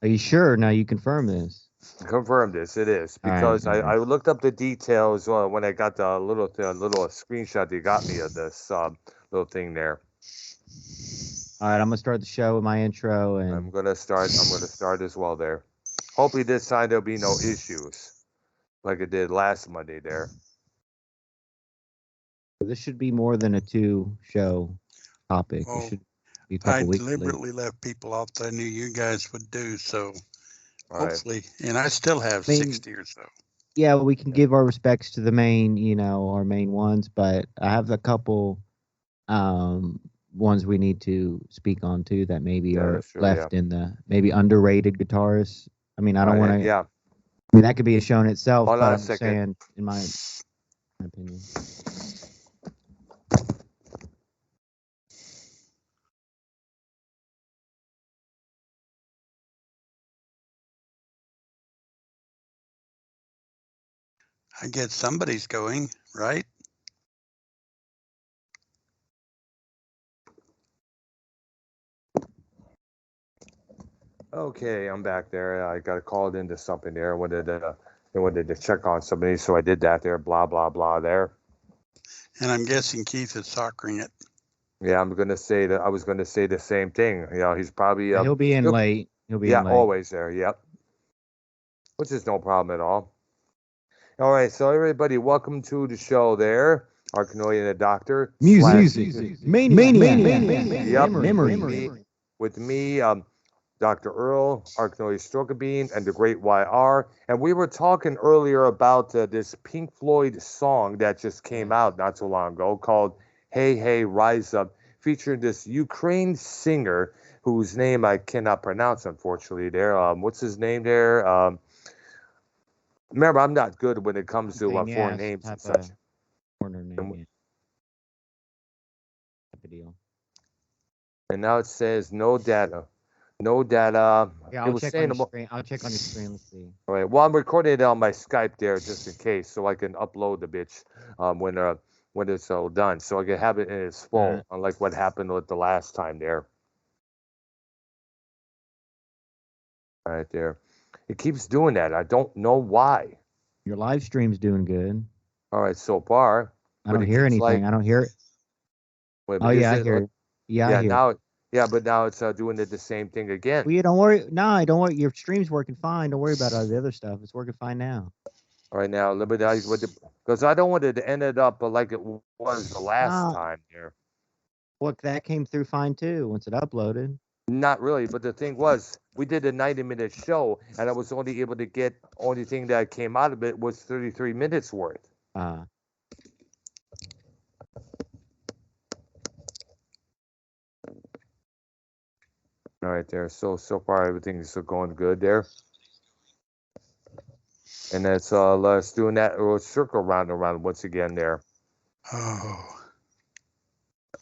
Are you sure? Now you confirm this. Confirm this. It is because I looked up the details when I got the little screenshot they got me of this little thing there. All right, I'm gonna start the show with my intro, and I'm gonna start as well there. Hopefully this time there'll be no issues like it did last Monday there. This should be more than a 2-show topic. Well, it should be a couple weeks. I deliberately left people off that I knew you guys would do, so All hopefully, and I still have 60 or so. Yeah, we can give our respects to the main, our main ones, but I have a couple ones we need to speak on too that maybe are left in the maybe underrated guitarists. I mean, I don't want to. Yeah. I mean, that could be a show in itself. Hold but on I'm a second. saying, in my opinion. I guess somebody's going, right? Okay, I'm back there. I got called into something there. I wanted to check on somebody, so I did that there. Blah blah blah there. And I'm guessing Keith is soccering it. Yeah, I'm gonna say that. I was gonna say the same thing. He's probably he'll be in late. He'll be in late. Always there. Yep. Which is no problem at all. All right, so everybody, welcome to the show there. Arknolia and the Doctor. Music. Mania. Yep. Memory. With me, Dr. Earl, Arknolia Strokebean, and the Great YR. And we were talking earlier about this Pink Floyd song that just came out not so long ago called Hey, Hey, Rise Up, featuring this Ukraine singer whose name I cannot pronounce, unfortunately, there. What's his name there? Remember, I'm not good when it comes to foreign names and such. Foreign name, deal. And now it says no data. No data. Yeah, I'll check on your screen. Let's see. All right. Well, I'm recording it on my Skype there just in case, so I can upload the bitch when it's all done, so I can have it in its full, unlike what happened with the last time there. Right there. It keeps doing that. I don't know why. Your live stream's doing good. All right, so far. I don't hear anything. I don't hear it. Wait, I hear it. Yeah, I hear it. But now it's doing the same thing again. Well, yeah, don't worry. No, don't worry. Your stream's working fine. Don't worry about all the other stuff. It's working fine now. All right, now, because I don't want it to end it up like it was the last time here. Well, that came through fine too once it uploaded. Not really, but the thing was, we did a 90-minute show, and I was only able to get, only thing that came out of it was 33 minutes worth. All right, there. So far, everything is going good there. And that's let's doing that circle round and round once again there. Oh.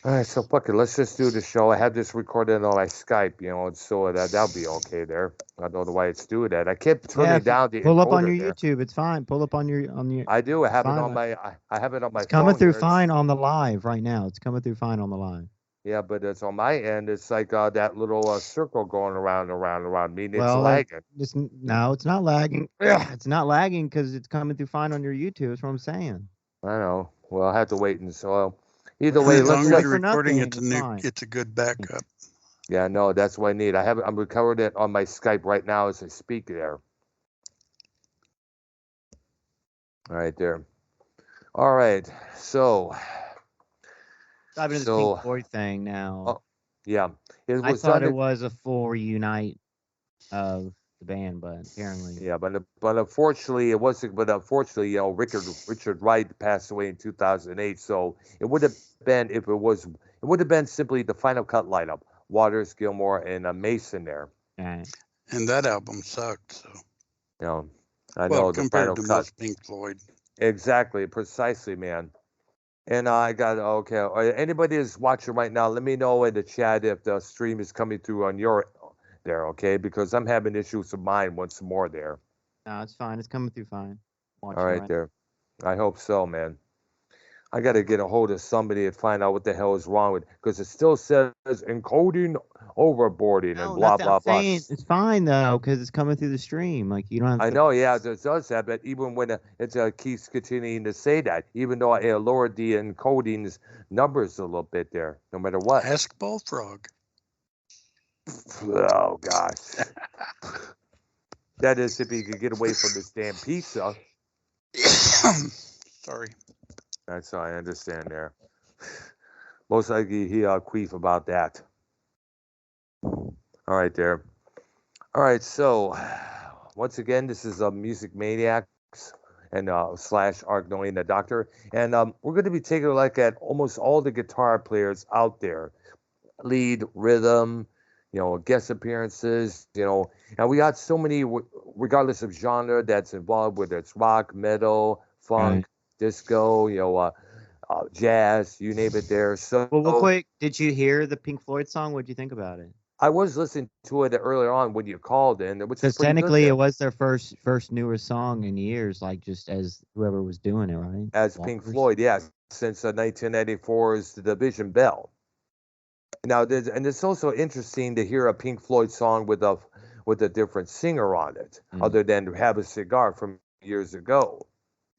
All right, so fuck it. Let's just do the show. I have this recorded on my Skype, so that'll be okay there. I don't know why it's doing that. I kept turning down the pull up on your there. YouTube. It's fine. Pull up on your. I do. I have it on my. I have it on my. It's coming through fine on the live right now. It's coming through fine on the live. Yeah, but it's on my end. It's like that little circle going around and around. Meaning it's lagging. No, it's not lagging. It's not lagging because it's coming through fine on your YouTube. That's what I'm saying. I know. Well, I'll have to wait and so. Either way, as long as you're recording it, it's a good backup. Yeah, no, that's what I need. I'm recording it on my Skype right now as I speak there. All right, there. All right, so. Diving into the Pink Floyd thing now. Oh, yeah. I thought it was a full reunite of the band, but apparently. Yeah, but unfortunately it wasn't. But unfortunately, Richard Wright passed away in 2008. So it would have been it would have been simply the final cut lineup: Waters, Gilmour, and Mason there. Right. And that album sucked. So. I know the compared final to cut. most Pink Floyd. Exactly, precisely, man. And I got okay. Anybody that's watching right now, let me know in the chat if the stream is coming through on your there, okay? Because I'm having issues with mine once more there. No, it's fine. It's coming through fine. All right, there. I hope so, man. I got to get a hold of somebody and find out what the hell is wrong with it, because it still says encoding overboarding and blah, blah, I'm blah. saying it's fine though, because it's coming through the stream. Like you don't have I to. know, yeah, it does that, but even when it keeps continuing to say that, even though I lowered the encoding's numbers a little bit there, no matter what. Ask Bullfrog. Oh, gosh. That is if he could get away from this damn pizza. Sorry. That's I understand there. Most likely he queef about that. All right, there. All right, so once again, this is Music Maniacs and / Arknolia and the Doctor, and we're going to be taking a look at almost all the guitar players out there, lead, rhythm, guest appearances, and we got so many, regardless of genre that's involved, whether it's rock, metal, funk, disco, jazz, you name it there. So, well, real quick, did you hear the Pink Floyd song? What'd you think about it? I was listening to it earlier on when you called in, which is pretty technically good it was their first newer song in years, like just as whoever was doing it, right? as Pink Floyd, yes, since 1994's The Division Bell. Now, it's also interesting to hear a Pink Floyd song with a different singer on it, other than Have a Cigar from years ago,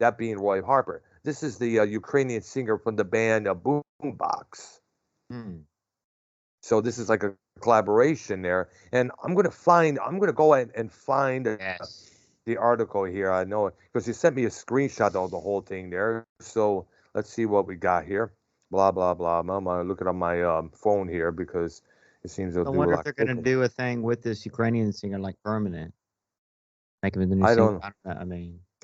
that being Roy Harper. This is the Ukrainian singer from the band Boombox. So this is like a collaboration there, and I'm gonna go ahead and find the article here. I know it because you sent me a screenshot of the whole thing there. So let's see what we got here. Blah blah blah. I'm looking on my phone here because it seems to. I wonder if they're gonna do a thing with this Ukrainian singer, like permanent, make him the new singer.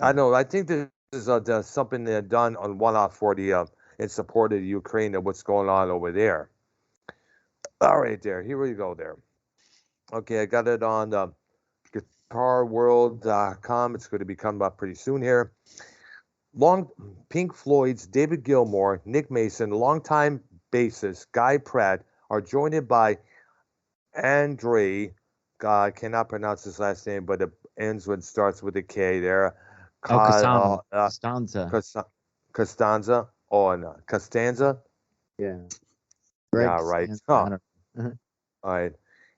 I know. I think this is something they've done on one-off for the in support of Ukraine and what's going on over there. All right, there. Here we go there. Okay, I got it on guitarworld.com. It's going to be coming up pretty soon here. Pink Floyd's David Gilmour, Nick Mason, longtime bassist Guy Pratt are joined by Andre. I cannot pronounce his last name, but it ends with starts with a K there. Costanza. Costanza. Oh, no. Costanza? Yeah. Yeah, right. All right.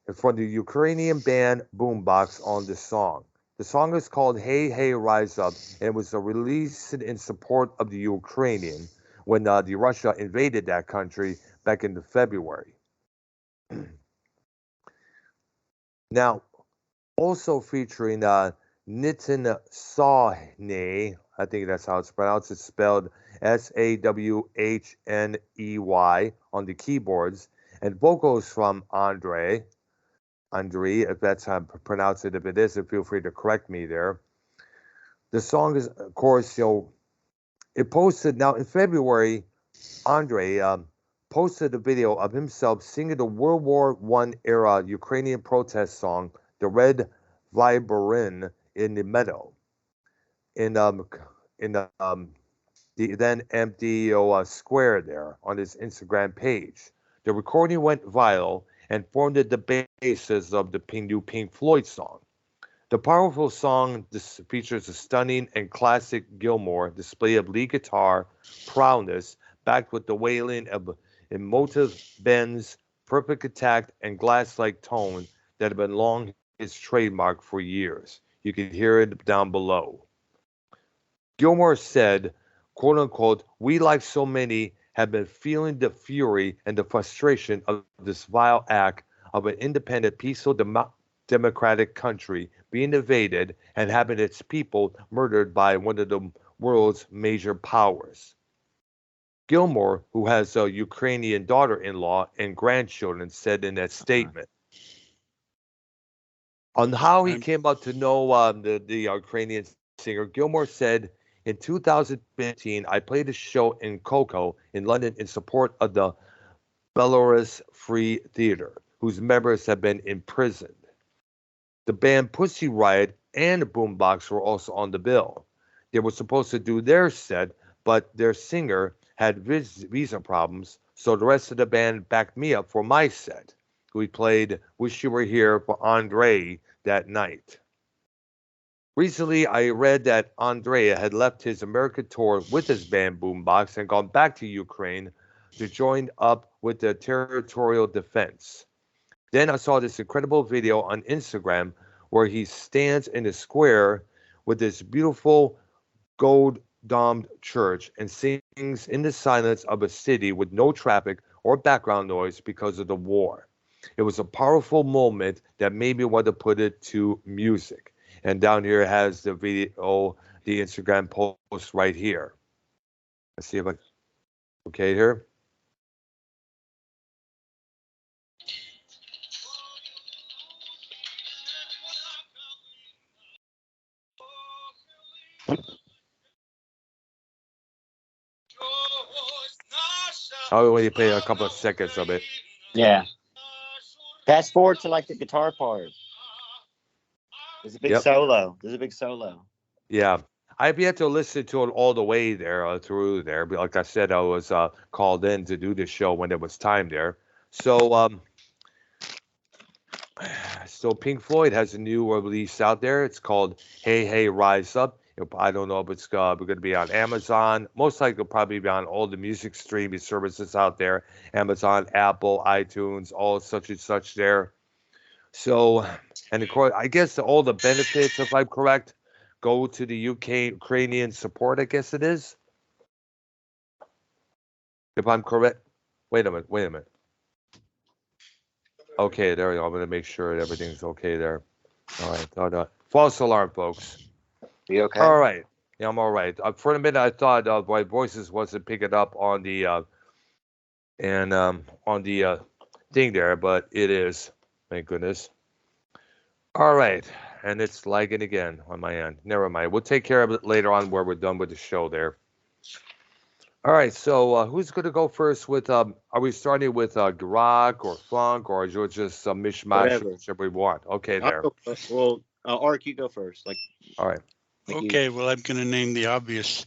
And from the Ukrainian band Boombox on the song. The song is called Hey Hey Rise Up, and it was released in support of the Ukrainian when the Russia invaded that country back in February. Now, also featuring Nitin Sawhney, I think that's how it's pronounced. It's spelled Sawhney on the keyboards, and vocals from Andre, if that's how I pronounce it. If it isn't, feel free to correct me there. The song is, of course, it posted, now in February, Andre posted a video of himself singing the World War I era Ukrainian protest song, The Red Viberin in the Meadow, in the then empty square there on his Instagram page. The recording went viral and formed the basis of the new Pink Floyd song. The powerful song features a stunning and classic Gilmour display of lead guitar prowess, backed with the wailing of emotive bends, perfect attack, and glass-like tone that have been long his trademark for years. You can hear it down below. Gilmour said, quote unquote, "We, like so many, have been feeling the fury and the frustration of this vile act of an independent, peaceful, democratic country being invaded and having its people murdered by one of the world's major powers." Gilmour, who has a Ukrainian daughter-in-law and grandchildren, said in that statement. On how he came up to know the Ukrainian singer, Gilmour said, in 2015, I played a show in Coco in London in support of the Belarus Free Theatre, whose members have been imprisoned. The band Pussy Riot and Boombox were also on the bill. They were supposed to do their set, but their singer had visa problems, so the rest of the band backed me up for my set. We played Wish You Were Here for Andre that night. Recently, I read that Andrea had left his American tour with his band Boombox and gone back to Ukraine to join up with the territorial defense. Then I saw this incredible video on Instagram where he stands in a square with this beautiful gold domed church and sings in the silence of a city with no traffic or background noise because of the war. It was a powerful moment that made me want to put it to music. And down here has the video, the Instagram post right here. Let's see if I, okay here. I only play a couple of seconds of it. Yeah. Fast forward to like the guitar part. There's a big solo. There's a big solo. Yeah. I've yet to listen to it all the way there through there. But like I said, I was called in to do the show when it was time there. So, so Pink Floyd has a new release out there. It's called Hey Hey Rise Up. I don't know if it's going to be on Amazon. Most likely it'll probably be on all the music streaming services out there. Amazon, Apple, iTunes, all such and such there. So, and of course, I guess all the benefits, if I'm correct, go to the Ukrainian support, I guess it is. If I'm correct. Wait a minute. Okay, there we go. I'm going to make sure that everything's okay there. All right. No. False alarm, folks. You okay? All right. Yeah, I'm all right. For a minute, I thought my voices wasn't picking up on the on the thing there, but it is. Thank goodness. All right, and it's lagging again on my end. Never mind. We'll take care of it later on where we're done with the show there. All right. So who's going to go first? With are we starting with rock or funk or is it just a mishmash, whichever we want? Okay, there. Well, Ark, you go first. All right. Okay, well, I'm going to name the obvious,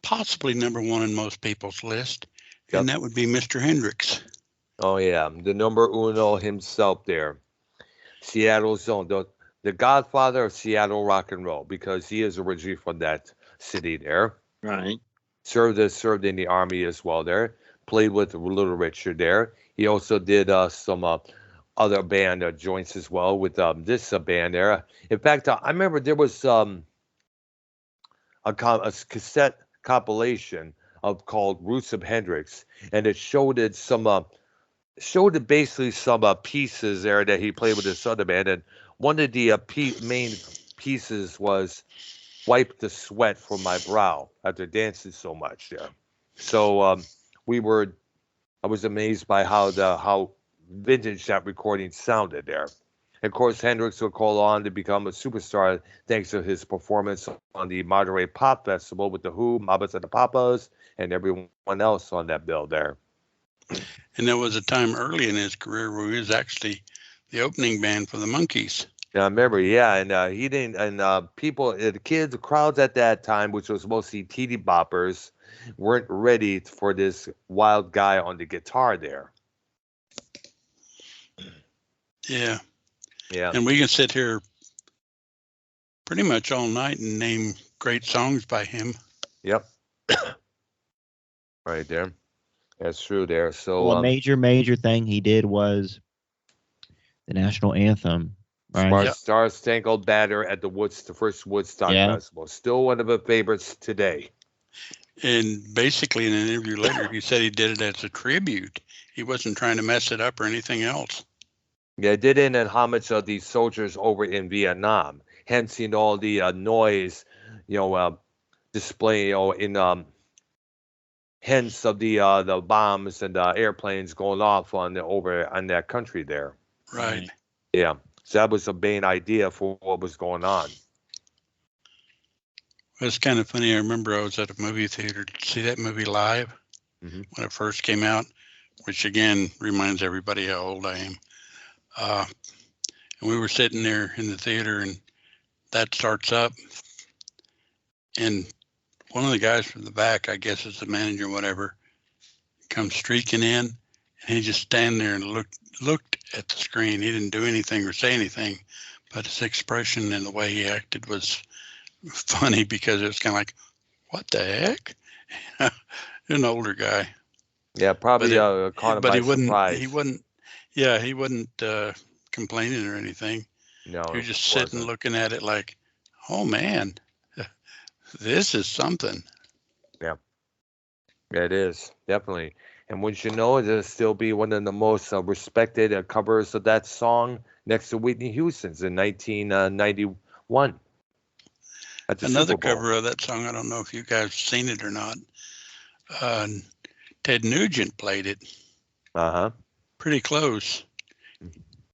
possibly number one in most people's list, and that would be Mr. Hendrix. Oh, yeah, the number uno himself there. Seattle's own, the godfather of Seattle rock and roll, because he is originally from that city there. Right. Served in the army as well there. Played with Little Richard there. He also did some other band joints as well with this band there. In fact, I remember there was a cassette compilation called Roots of Hendrix, and it showed basically some pieces there that he played with his other band, and one of the main pieces was "Wipe the Sweat from My Brow" after dancing so much there. So I was amazed by how vintage that recording sounded there. Of course, Hendrix would go on to become a superstar thanks to his performance on the Monterey Pop Festival with the Who, Mamas and the Papas, and everyone else on that bill there. And there was a time early in his career where he was actually the opening band for the Monkees. Yeah, I remember, yeah, and he didn't, and people, the kids, the crowds at that time, which was mostly teeny boppers, weren't ready for this wild guy on the guitar there. Yeah. Yeah. And we can sit here pretty much all night and name great songs by him. Yep. Right there. That's true there. So well, a major thing he did was the national anthem. Right? Star Spangled Banner at the first Woodstock Festival. Still one of my favorites today. And basically in an interview later, he said he did it as a tribute. He wasn't trying to mess it up or anything else. Yeah, did it in homage of the soldiers over in Vietnam. Hence, all the noise, display, in hence of the bombs and airplanes going off over on that country there. Right. Yeah. So that was the main idea for what was going on. It's kind of funny. I remember I was at a movie theater to see that movie live when it first came out, which again reminds everybody how old I am. And we were sitting there in the theater and that starts up. And one of the guys from the back, I guess it's the manager or whatever, comes streaking in and he just stand there and looked at the screen. He didn't do anything or say anything, but his expression and the way he acted was funny because it was kind of like, what the heck? An older guy. Yeah, probably caught him by surprise. He wasn't complaining or anything. No, he was just sitting looking at it like, oh man, this is something. Yeah, it is, definitely. And wouldn't you know, it'll still be one of the most respected covers of that song next to Whitney Houston's in 1991. Another cover of that song, I don't know if you guys have seen it or not. Ted Nugent played it. Uh-huh. Pretty close.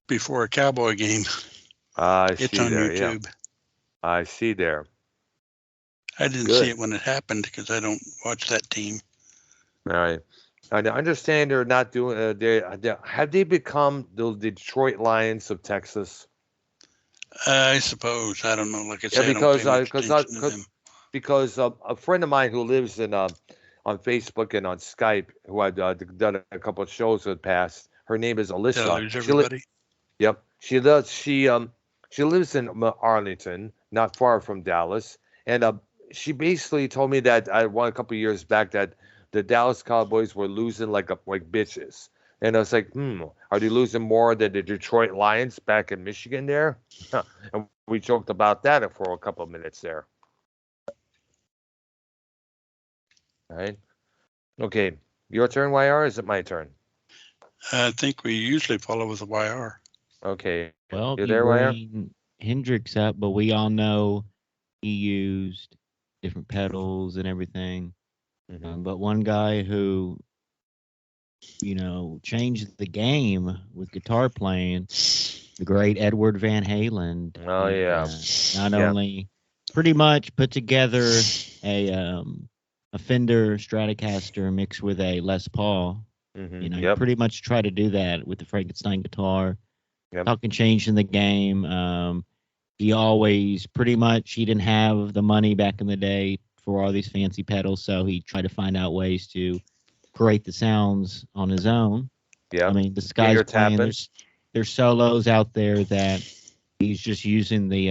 Before a Cowboy game. It's on YouTube. Yeah. I see there. I didn't see it when it happened because I don't watch that team. All right. I understand they're not doing. Have they become the Detroit Lions of Texas? I suppose. I don't know. Like I said, because a friend of mine who lives in on Facebook and on Skype, who I've done a couple of shows with past. Her name is Alyssa. Did I lose everybody? Yep. She does. She lives in Arlington, not far from Dallas, and she basically told me that a couple of years back that the Dallas Cowboys were losing like bitches. And I was like, are they losing more than the Detroit Lions back in Michigan there? And we joked about that for a couple of minutes there. All right. Okay. Your turn, YR, or is it my turn? I think we usually follow with the YR. Okay. Well, you there, YR? Hendrix up, but we all know he used different pedals and everything. Mm-hmm. But one guy who, changed the game with guitar playing, the great Edward Van Halen. Oh, yeah. Not only pretty much put together a Fender Stratocaster mixed with a Les Paul. Mm-hmm. He pretty much tried to do that with the Frankenstein guitar. Yep. Talking change in the game. He always he didn't have the money back in the day for all these fancy pedals, so he tried to find out ways to create the sounds on his own. Yeah. I mean, this guy's playing. There's solos out there that he's just using the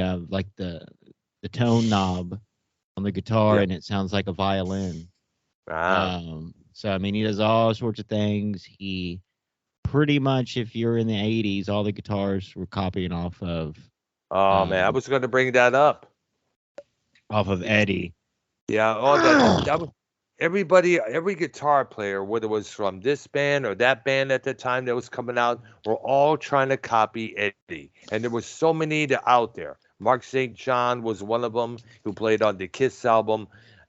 the tone knob on the guitar, and it sounds like a violin. Wow. So I mean, he does all sorts of things. He pretty much, if you're in the 80s, all the guitars were copying off of. Oh man, I was going to bring that up. Off of Eddie. Yeah, every guitar player, whether it was from this band or that band at the time that was coming out, were all trying to copy Eddie. And there were so many out there. Mark St. John was one of them, who played on the Kiss album,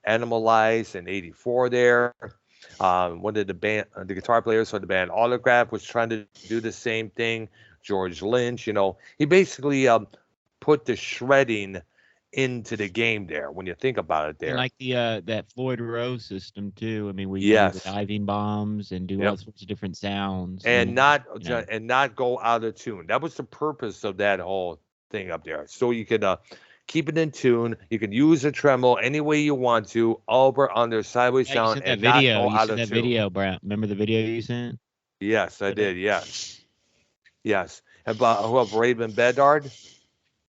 Animalize in '84 there. One of the guitar players for the band Autograph was trying to do the same thing. George Lynch, he basically put the shredding into the game there when you think about it there. And like the that Floyd Rose system too. I mean, we use diving bombs and do all sorts of different sounds and not go out of tune. That was the purpose of that whole thing up there. So you could keep it in tune. You can use a tremolo any way you want to, over, under, sideways sound, and not go out of tune. Video, Brad. Remember the video you sent? Yes, I did. Yes. About Raven Bedard?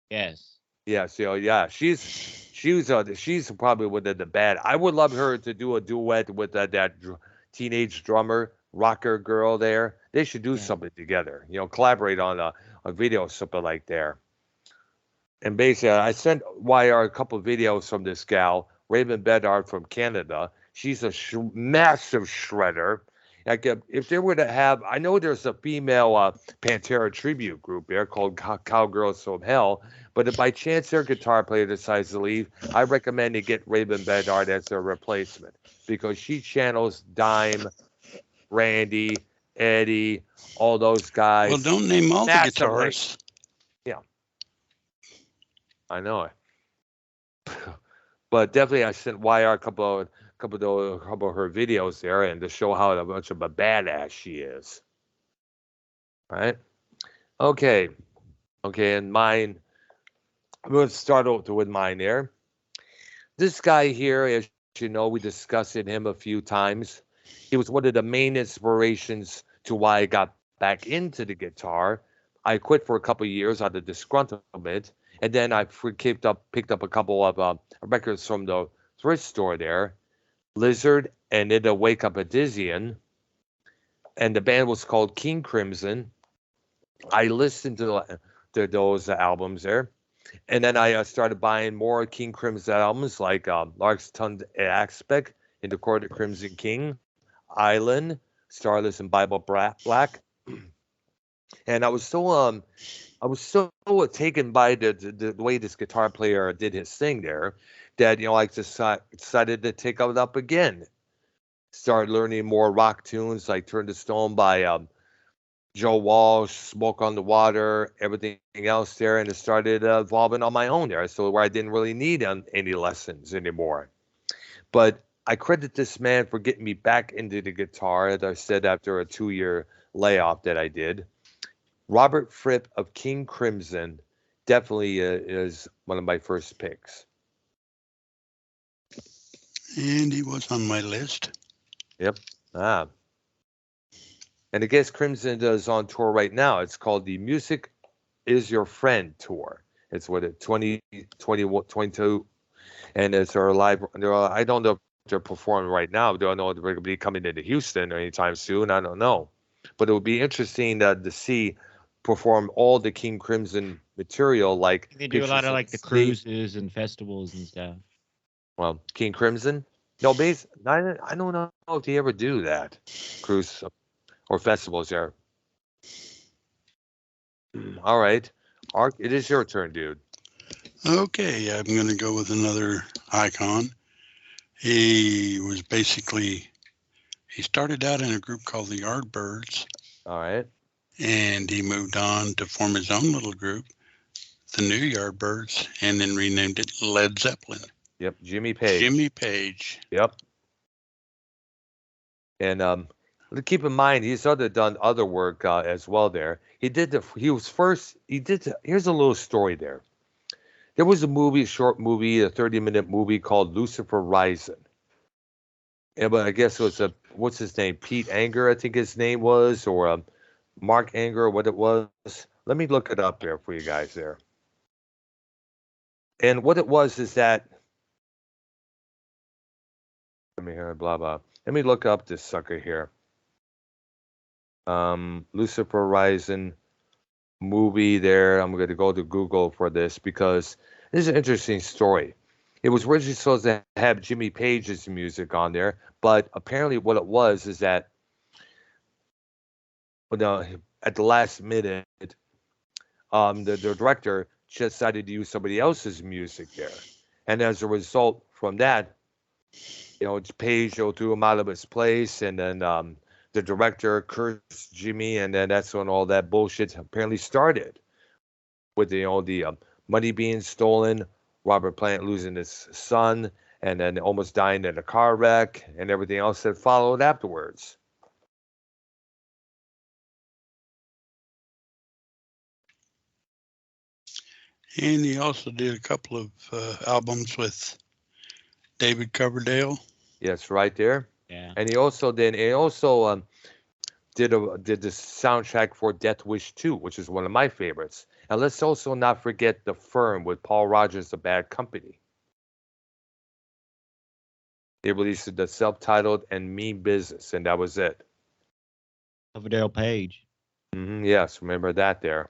Yes. Yes, yeah. She's probably one of the bad. I would love her to do a duet with that teenage drummer rocker girl there. They should do something together. Collaborate on a video, something like there. And basically, I sent YR a couple of videos from this gal, Raven Bedard from Canada. She's a massive shredder. Like if they were to have, I know there's a female Pantera tribute group there called Cowgirls from Hell, but if by chance their guitar player decides to leave, I recommend they get Raven Bedard as their replacement because she channels Dime, Randy, Eddie, all those guys. Well, don't name all the guitarists. Yeah, I know it. But definitely, I sent YR a couple of her videos there, and to show how much of a badass she is. Right? Okay, and mine. I'm going to start with mine there. This guy here, as you know, we discussed him a few times. He was one of the main inspirations to why I got back into the guitar. I quit for a couple of years out of disgruntlement, and then I picked up a couple of records from the thrift store there, Lizard and It'll Wake Up a Dizzian, and the band was called King Crimson. I listened to those albums there, and then I started buying more King Crimson albums like Lark's Tongue Aspect, In the Court of Crimson King, Island, Starless, and Bible Black. And I was so taken by the way this guitar player did his thing there that I decided to take it up again. Started learning more rock tunes like Turn to Stone by Joe Walsh, Smoke on the Water, everything else there, and it started evolving on my own there. So where I didn't really need any lessons anymore. But I credit this man for getting me back into the guitar, as I said, after a 2-year layoff that I did. Robert Fripp of King Crimson definitely is one of my first picks. And he was on my list. Yep. And I guess Crimson is on tour right now. It's called the Music Is Your Friend Tour. It's 2022, and it's our live. I don't know if they're performing right now. I don't know if they're going to be coming into Houston anytime soon. I don't know. But it would be interesting to see perform all the King Crimson material. Like they do a lot of like the cruises and festivals and stuff. Well, King Crimson? No, I don't know if they ever do that. Cruise or festivals there. All right. Ark, it is your turn, dude. Okay, I'm going to go with another icon. He started out in a group called the Yardbirds. All right. And he moved on to form his own little group, the New Yardbirds, and then renamed it Led Zeppelin. Yep, Jimmy Page. Jimmy Page. Yep. And keep in mind, he's done other work as well there. Here's a little story there. There was a short movie, a 30-minute movie called Lucifer Rising. But I guess it was what's his name? Pete Anger, I think his name was, or Mark Anger, what it was. Let me look it up there for you guys there. And what it was is that, let me hear blah blah. Let me look up this sucker here. Lucifer Rising movie there. I'm going to go to Google for this because this is an interesting story. It was originally supposed to have Jimmy Page's music on there, but apparently what it was is that at the last minute, the director just decided to use somebody else's music there. And as a result from that, Page threw him out of his place, and then the director cursed Jimmy, and then that's when all that bullshit apparently started. With the money being stolen, Robert Plant losing his son, and then almost dying in a car wreck, and everything else that followed afterwards. And he also did a couple of albums with David Coverdale. Yes, right there. Yeah. And he also did the soundtrack for Death Wish 2, which is one of my favorites. And let's also not forget The Firm with Paul Rogers, The Bad Company. They released the self-titled and Mean Business, and that was it. Coverdale Page. Yes, remember that there.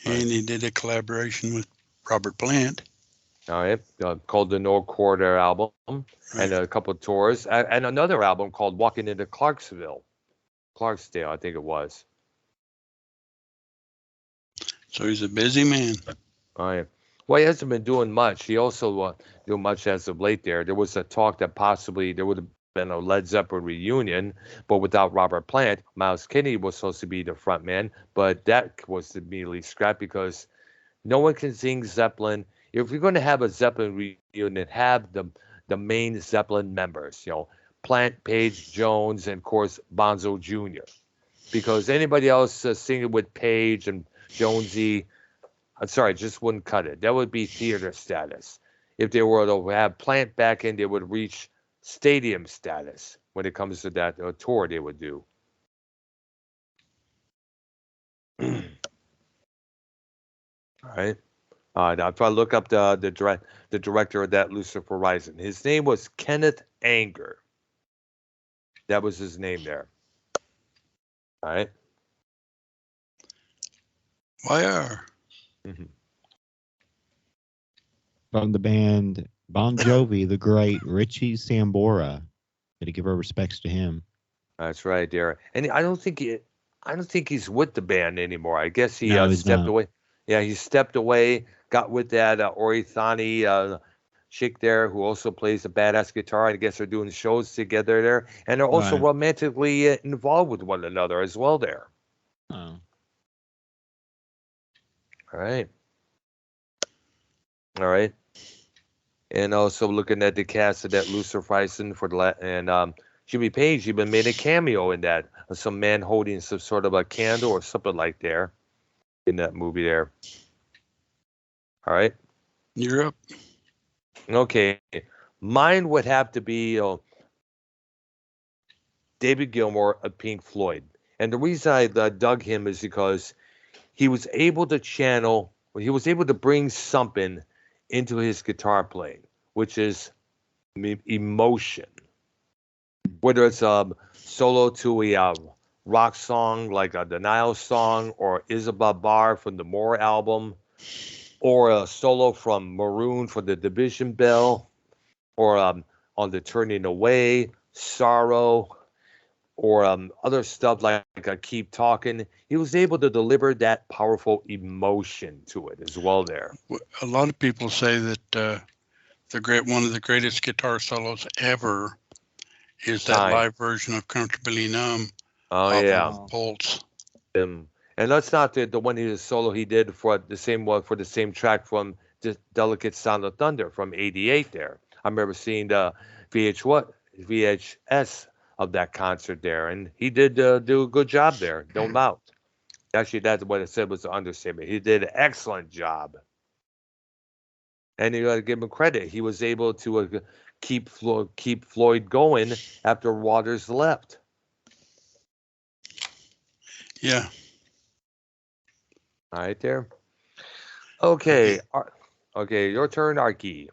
And he did a collaboration with Robert Plant. All right, called the No Quarter album, right. And a couple of tours, and another album called Walking into Clarksdale, I think it was. So he's a busy man. All right. Well, he hasn't been doing much. He also doing much as of late there. There was a talk that possibly there would have been a Led Zeppelin reunion, but without Robert Plant. Miles Kennedy was supposed to be the front man, but that was immediately scrapped because no one can sing Zeppelin. If you're going to have a Zeppelin reunion, have the main Zeppelin members, Plant, Page, Jones, and of course Bonzo Jr. Because anybody else singing with Page and Jonesy, I'm sorry, just wouldn't cut it. That would be theater status. If they were to have Plant back in, they would reach stadium status when it comes to that tour they would do. All right. Now if I look up the director of that Lucifer Rising, his name was Kenneth Anger. That was his name there. All right. YR. From the band Bon Jovi, the great Richie Sambora. Gotta give our respects to him. That's right, there. And I don't think he's with the band anymore. I guess he No, he's stepped not. away. Yeah, he stepped away. Got with that Orithani chick there, who also plays a badass guitar. I guess they're doing shows together there, and they're also Right. romantically involved with one another as well there. Oh. All right. All right. And also looking at the cast of that Lucifer Rising for and Jimmy Page even made a cameo in that, some man holding some sort of a candle or something like there in that movie there. All right. You're up. Okay. Mine would have to be David Gilmour of Pink Floyd. And the reason I dug him is because he was able to bring something into his guitar playing, which is emotion. Whether it's a solo to a rock song like the Nile song, or Isabel Bar from the More album, or a solo from Maroon for the Division Bell, or on the Turning Away, Sorrow, or other stuff like Keep Talking. He was able to deliver that powerful emotion to it as well there. A lot of people say that one of the greatest guitar solos ever is that Time. live version of Comfortably Numb. Oh, off yeah. of Pulse. And that's not the one solo he did for the same track from the Delicate Sound of Thunder from '88 there. I remember seeing the VHS of that concert there, and he did do a good job there, no doubt. Actually, that's what it said was an understatement. He did an excellent job. And you got to give him credit. He was able to keep Floyd going after Waters left. Yeah. All right, there. Okay. Okay, your turn, Arky.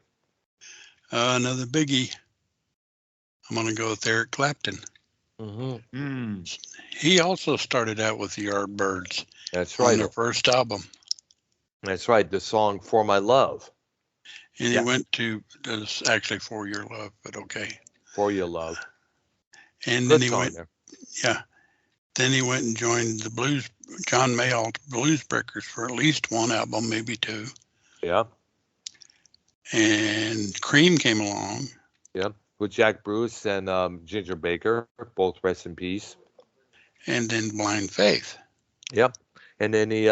Another biggie. I'm going to go with Eric Clapton. Mm-hmm. He also started out with the Yardbirds. That's right. On their first album. That's right. The song For My Love. And he went to, it's actually For Your Love, but okay. For Your Love. And good then he song went, there. yeah. Then he went and joined the John Mayall Blues Breakers for at least one album, maybe two. Yeah. And Cream came along. Yeah. With Jack Bruce and Ginger Baker, both rest in peace. And then Blind Faith. Yep. And then he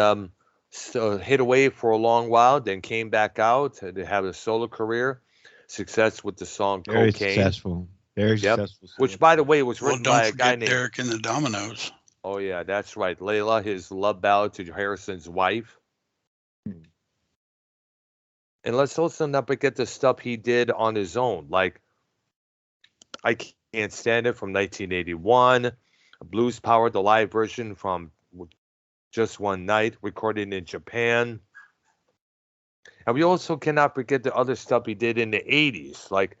hid away for a long while, then came back out to have a solo career. Success with the song Very Cocaine. Successful. Very successful. Which, by the way, was written by a guy named Derek and the Dominoes. Oh, yeah, that's right. Layla, his love ballad to Harrison's wife. And let's also not forget the stuff he did on his own, like I Can't Stand It from 1981, Blues Power, the live version from Just One Night, recorded in Japan. And we also cannot forget the other stuff he did in the 80s, like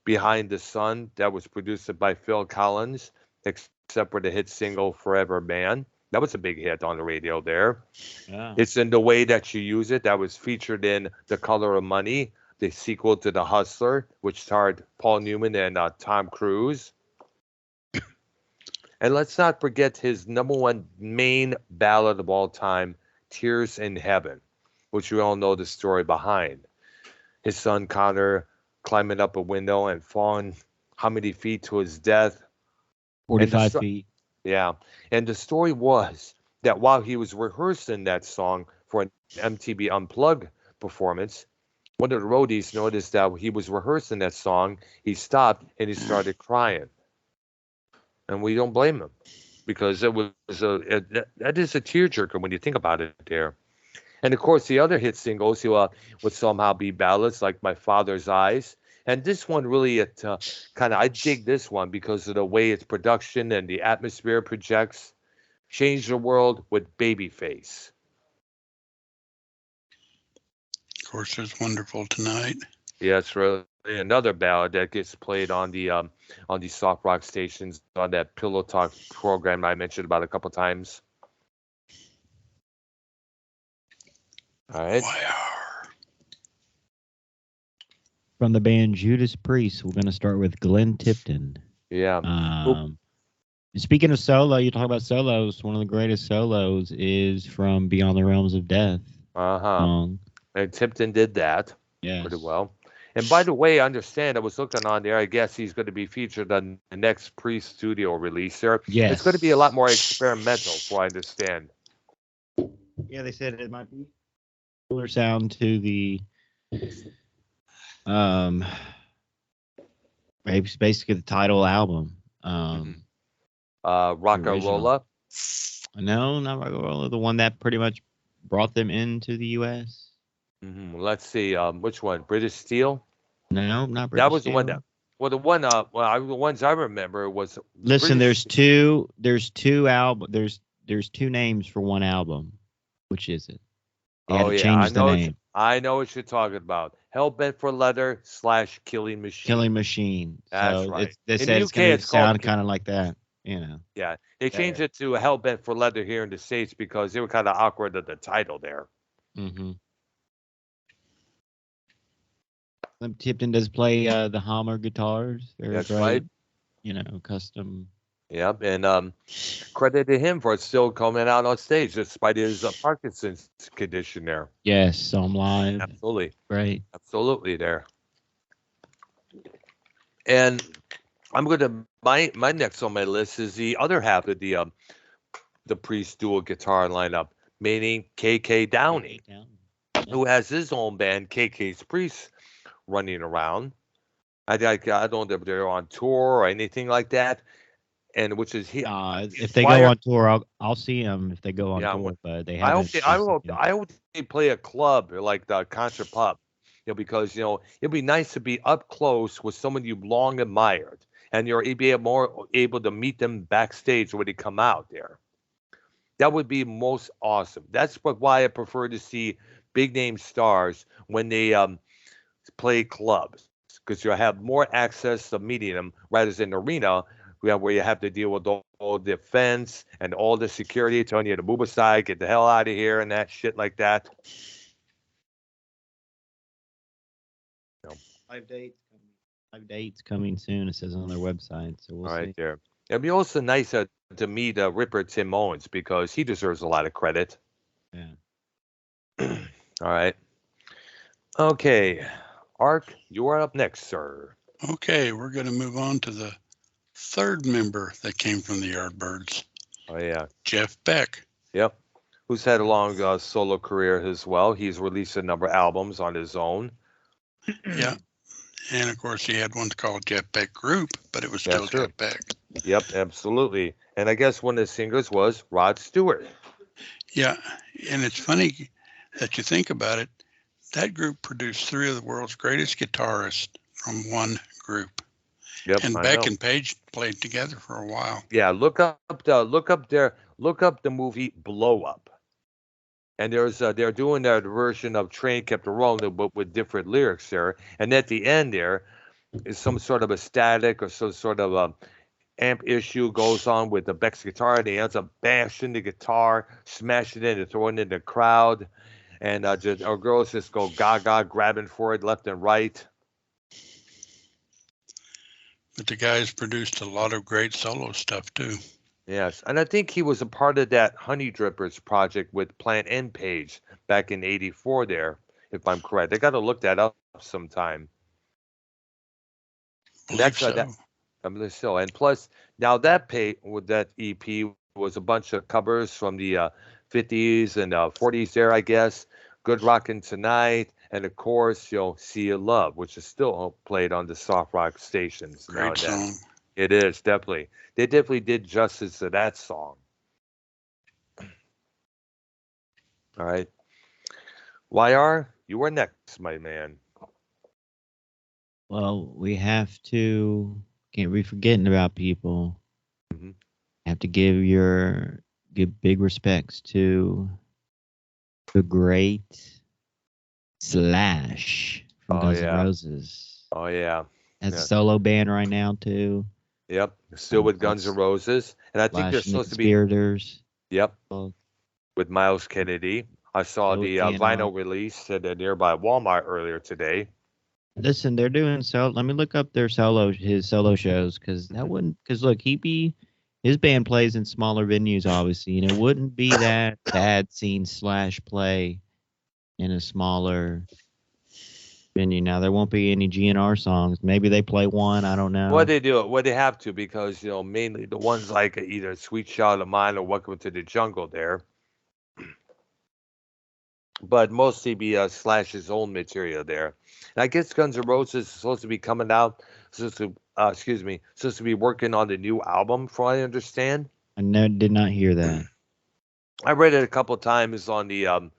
Behind the Sun, that was produced by Phil Collins, except for the hit single Forever Man. That was a big hit on the radio there. Yeah. It's in the way that you use it. That was featured in The Color of Money, the sequel to The Hustler, which starred Paul Newman and Tom Cruise. And let's not forget his number one main ballad of all time, Tears in Heaven, which we all know the story behind. His son Connor climbing up a window and falling how many feet to his death? 45 feet. Yeah. And the story was that while he was rehearsing that song for an MTV Unplugged performance, one of the roadies noticed that he was rehearsing that song. He stopped and he started crying. And we don't blame him, because it was that is a tearjerker when you think about it there. And of course, the other hit singles would somehow be ballads like My Father's Eyes. And this one really, I dig this one because of the way its production and the atmosphere projects. Change the World with Babyface. Of course, there's Wonderful Tonight. Yes, really another ballad that gets played on the soft rock stations on that Pillow Talk program I mentioned about a couple times. All right. From the band Judas Priest, we're going to start with Glenn Tipton. Yeah. Speaking of solo, you talk about solos. One of the greatest solos is from Beyond the Realms of Death. And Tipton did that pretty well. And by the way, I understand, I was looking on there, I guess he's going to be featured on the next Priest studio release there. Yes. It's going to be a lot more experimental, from what I understand. Yeah, they said it might be cooler sound to the basically the title album. Rock-a-Rolla? No, not Rock-a-Rolla. The one that pretty much brought them into the U.S. Let's see, which one? British Steel? No, not British Steel. That was the one that. Well, the ones I remember was. Listen, there's two names for one album. Which is it? They had to change the name. I know what you're talking about. Hellbent for Leather / Killing Machine. Killing Machine. That's right. They said it's going to sound kind of like that, you know. Yeah, they changed it to Hellbent for Leather here in the States because they were kind of awkward at the title there. Tipton does play the Hammer guitars. That's right. You know, custom. Yep, and credit to him for still coming out on stage despite his Parkinson's condition there. Yes, so I'm live. Absolutely. Right. Absolutely there. And I'm going to my next on my list is the other half of the Priest dual guitar lineup, meaning KK Downey, who has his own band, KK's Priest, running around. I don't know if they're on tour or anything like that. And which is if they go on tour, I'll see them if they go on tour. But they haven't. I hope they play a club like the concert pub, because it'd be nice to be up close with someone you've long admired, and you'll be more able to meet them backstage when they come out there. That would be most awesome. That's why I prefer to see big name stars when they play clubs, because you'll have more access to meeting them rather than arena. Where you have to deal with all the fence and all the security telling you to move aside, get the hell out of here, and that shit like that. 5 dates coming soon. It says on their website, so we'll see. Right there. It'd be also nice to meet Ripper Tim Owens because he deserves a lot of credit. Yeah. All right. Okay, Ark, you are up next, sir. Okay, we're going to move on to the third member that came from the Yardbirds. Oh, yeah. Jeff Beck. Yep. Who's had a long solo career as well. He's released a number of albums on his own. Yeah. And, of course, he had one called Jeff Beck Group, but it was still Jeff Beck. Yep, absolutely. And I guess one of the singers was Rod Stewart. Yeah. And it's funny that you think about it. That group produced 3 of the world's greatest guitarists from one group. Yep, and Beck and Page played together for a while. Yeah, look up the movie Blow Up, and they're doing that version of Train Kept a Rolling, but with different lyrics there. And at the end there is some sort of a static or some sort of a amp issue goes on with the Beck's guitar, and he ends up bashing the guitar, smashing it, and throwing it in the crowd, and our girls just go gaga, grabbing for it left and right. But the guys produced a lot of great solo stuff, too. Yes, and I think he was a part of that Honey Drippers project with Plant and Page back in '84 there, if I'm correct. I got to look that up sometime. And that's that. So, and plus, now that EP was a bunch of covers from the 50s and 40s there, I guess. Good Rockin' Tonight. And of course, See You Love, which is still played on the soft rock stations. Great song. It is, definitely. They definitely did justice to that song. All right. YR, you are next, my man. Well, we have to, can't be forgetting about people. Have to give your give big respects to the great Slash from Guns N' Roses. Oh, yeah. Has a solo band right now, too. Yep. Still with Guns N' Roses. And I think they're supposed to be. Conspirators. Yep. With Miles Kennedy. I saw the vinyl release at a nearby Walmart earlier today. Listen, they're doing let me look up his solo shows, because look, his band plays in smaller venues, obviously, and it wouldn't be that bad seeing Slash play in a smaller venue. Now, there won't be any GNR songs. Maybe they play one. I don't know. Well, they do it. Well, they have to, because, mainly the ones like either Sweet Child of Mine or Welcome to the Jungle there. But mostly be Slash's own material there. And I guess Guns N' Roses is supposed to be coming out, supposed to be working on the new album, from what I understand. I did not hear that. I read it a couple of times on the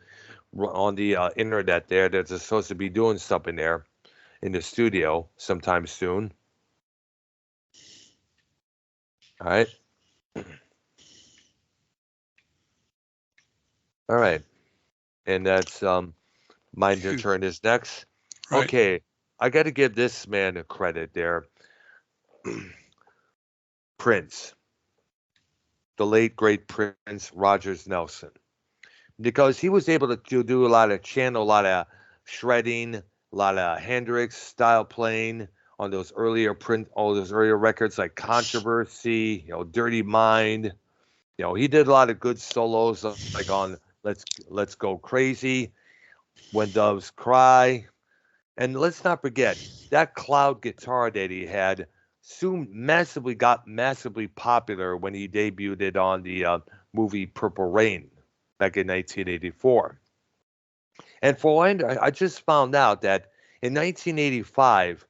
internet there, that they're supposed to be doing something there in the studio sometime soon. All right. All right. And that's my turn is next. Right. Okay. I got to give this man a credit there. Prince. The late, great Prince Rogers Nelson. Because he was able to do a lot of shredding, a lot of Hendrix style playing on those earlier records like Controversy, Dirty Mind. He did a lot of good solos, like on Let's Go Crazy, When Doves Cry. And let's not forget that cloud guitar that he had soon got massively popular when he debuted it on the movie Purple Rain back in 1984. And I just found out that in 1985,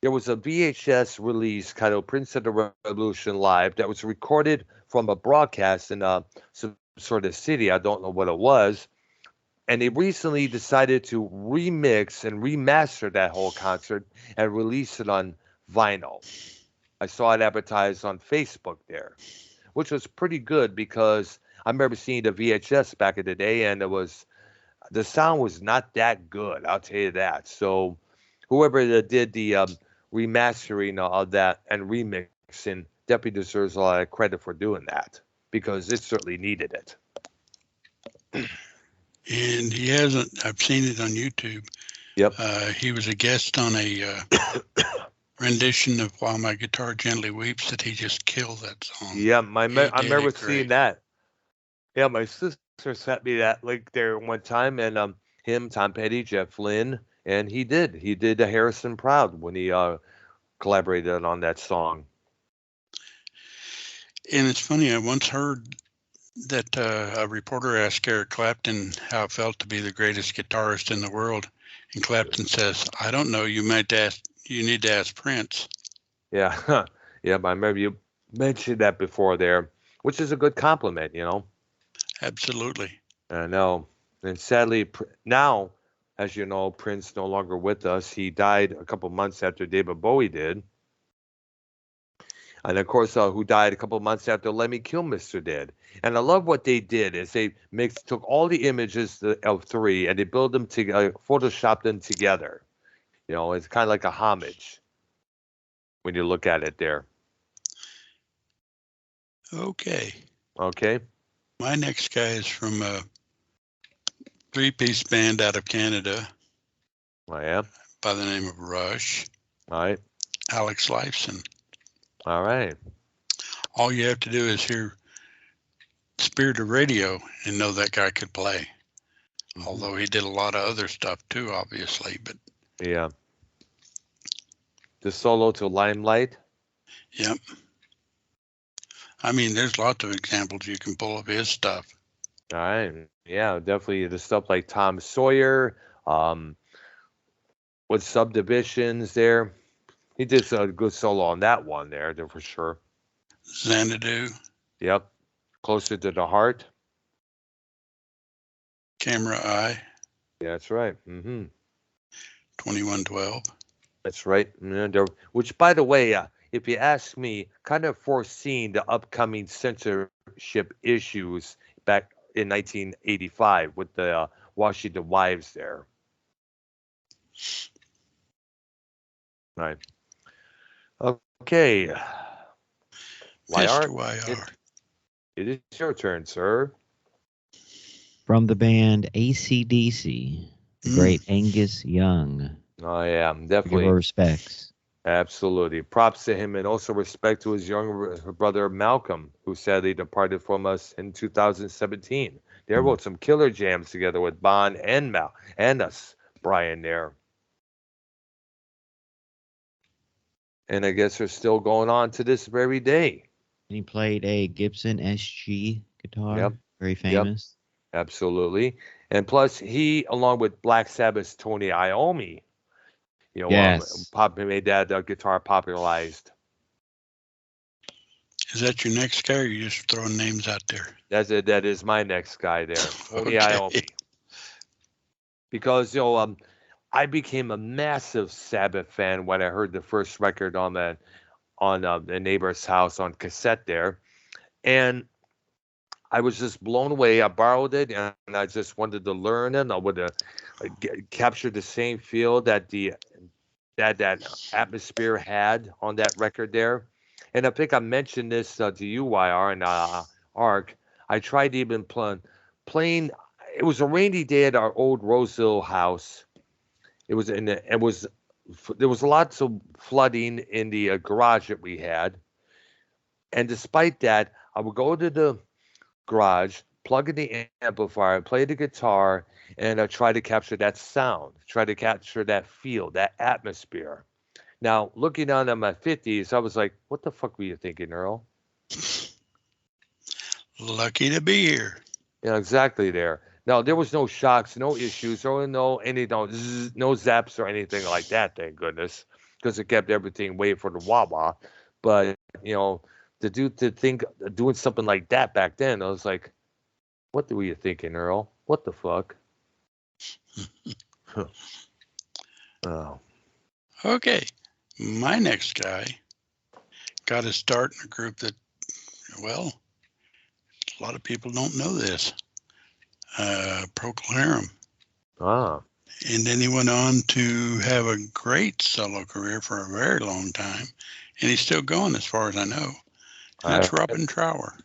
there was a VHS release titled Prince of the Revolution Live that was recorded from a broadcast in some sort of city. I don't know what it was. And they recently decided to remix and remaster that whole concert and release it on vinyl. I saw it advertised on Facebook there, which was pretty good, because I remember seeing the VHS back in the day, and the sound was not that good. I'll tell you that. So whoever did the remastering of that and remixing definitely deserves a lot of credit for doing that, because it certainly needed it. And he hasn't, I've seen it on YouTube. Yep. He was a guest on a rendition of While My Guitar Gently Weeps that he just killed that song. Yeah, I remember seeing that. Yeah, my sister sent me that link there one time, and him, Tom Petty, Jeff Lynne, and he did a Harrison Proud when he collaborated on that song. And it's funny, I once heard that a reporter asked Eric Clapton how it felt to be the greatest guitarist in the world, and Clapton says, "I don't know. You need to ask Prince." Yeah, yeah. I remember you mentioned that before there, which is a good compliment, Absolutely. I know. And sadly, now, as you know, Prince no longer with us. He died a couple months after David Bowie did. And of course, who died a couple of months after Lemmy Kilmister did. And I love what they did is they took all the images of three and they built them together, photoshopped them together. It's kind of like a homage when you look at it there. Okay. My next guy is from a three-piece band out of Canada. I am. By the name of Rush. All right. Alex Lifeson. All right. All you have to do is hear Spirit of Radio and know that guy could play. Mm-hmm. Although he did a lot of other stuff too, obviously. But yeah. The solo to Limelight. Yep. I mean, there's lots of examples you can pull of his stuff. All right. Yeah, definitely the stuff like Tom Sawyer, with Subdivisions there. He did a good solo on that one there for sure. Xanadu. Yep. Closer to the Heart. Camera Eye. Yeah, that's right. Mm-hmm. 2112. That's right. Which, by the way, if you ask me, kind of foreseen the upcoming censor issues back in 1985 with the Washington Wives there. Right. Okay. Mr. YR, YR. it is your turn, sir. From the band AC/DC, the great Angus Young. Oh, yeah, Give definitely. our respects. Absolutely. Props to him, and also respect to his younger brother, Malcolm, who sadly departed from us in 2017. They wrote some killer jams together with Bon and Mal and us, Brian, there. And I guess they're still going on to this very day. And he played a Gibson SG guitar. Yep. Very famous. Absolutely. And plus, he, along with Black Sabbath's Tony Iommi, Yes. made that guitar popularized. Is that your next guy, or are you just throwing names out there? That's it. That is my next guy there, Tony Okay. Iommi. Because I became a massive Sabbath fan when I heard the first record on the neighbor's house on cassette there, and I was just blown away. I borrowed it, and I just wanted to learn it. I would capture the same feel that that atmosphere had on that record there. And I think I mentioned this to you, YR, and Ark. I tried even playing. It was a rainy day at our old Roseville house. There was lots of flooding in the garage that we had, and despite that, I would go to the garage, plug in the amplifier, play the guitar, and try to capture that sound, try to capture that feel, that atmosphere. Now, looking on in my 50s, I was like, what the fuck were you thinking, Earl? Lucky to be here. Yeah, exactly there. Now, there was no shocks, no issues, or no zaps or anything like that, thank goodness, because it kept everything way for the wah-wah. But, to think doing something like that back then, I was like, what were you thinking, Earl? What the fuck? Oh. Okay. My next guy got his start in a group that, well, a lot of people don't know this. Procol Harum. Ah. And then he went on to have a great solo career for a very long time. And he's still going as far as I know. And that's Robin Trower.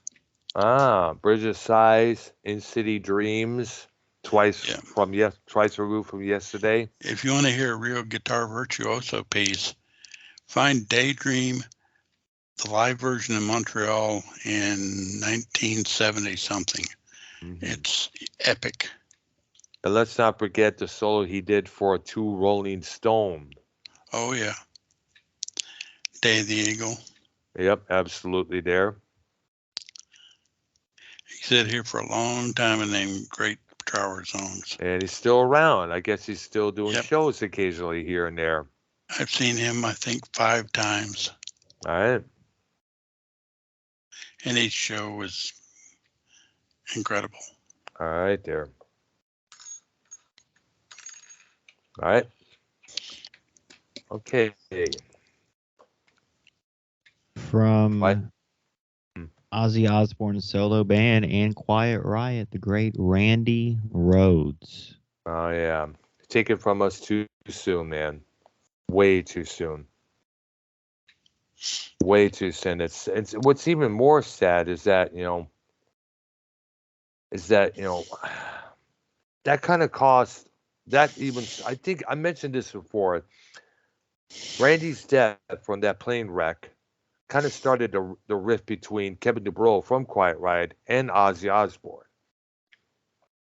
Ah, Bridge of Sighs, In City Dreams, twice removed from yesterday. If you want to hear a real guitar virtuoso piece, find Daydream, the live version in Montreal in 1970 something. Mm-hmm. It's epic. And let's not forget the solo he did for Two Rolling Stone. Oh yeah, Day of the Eagle. Yep, absolutely there. He sat here for a long time and named great Trower songs. And he's still around. I guess he's still doing shows occasionally here and there. I've seen him, I think, 5 times. All right. And each show was incredible. All right, there. All right. Okay. From Ozzy Osbourne's solo band and Quiet Riot, the great Randy Rhoads. Oh, yeah. Taken from us too soon, man. Way too soon. Way too soon. It's what's even more sad is that, that kind of cost, that even, I think I mentioned this before. Randy's death from that plane wreck kind of started the rift between Kevin DuBrow from Quiet Riot and Ozzy Osbourne.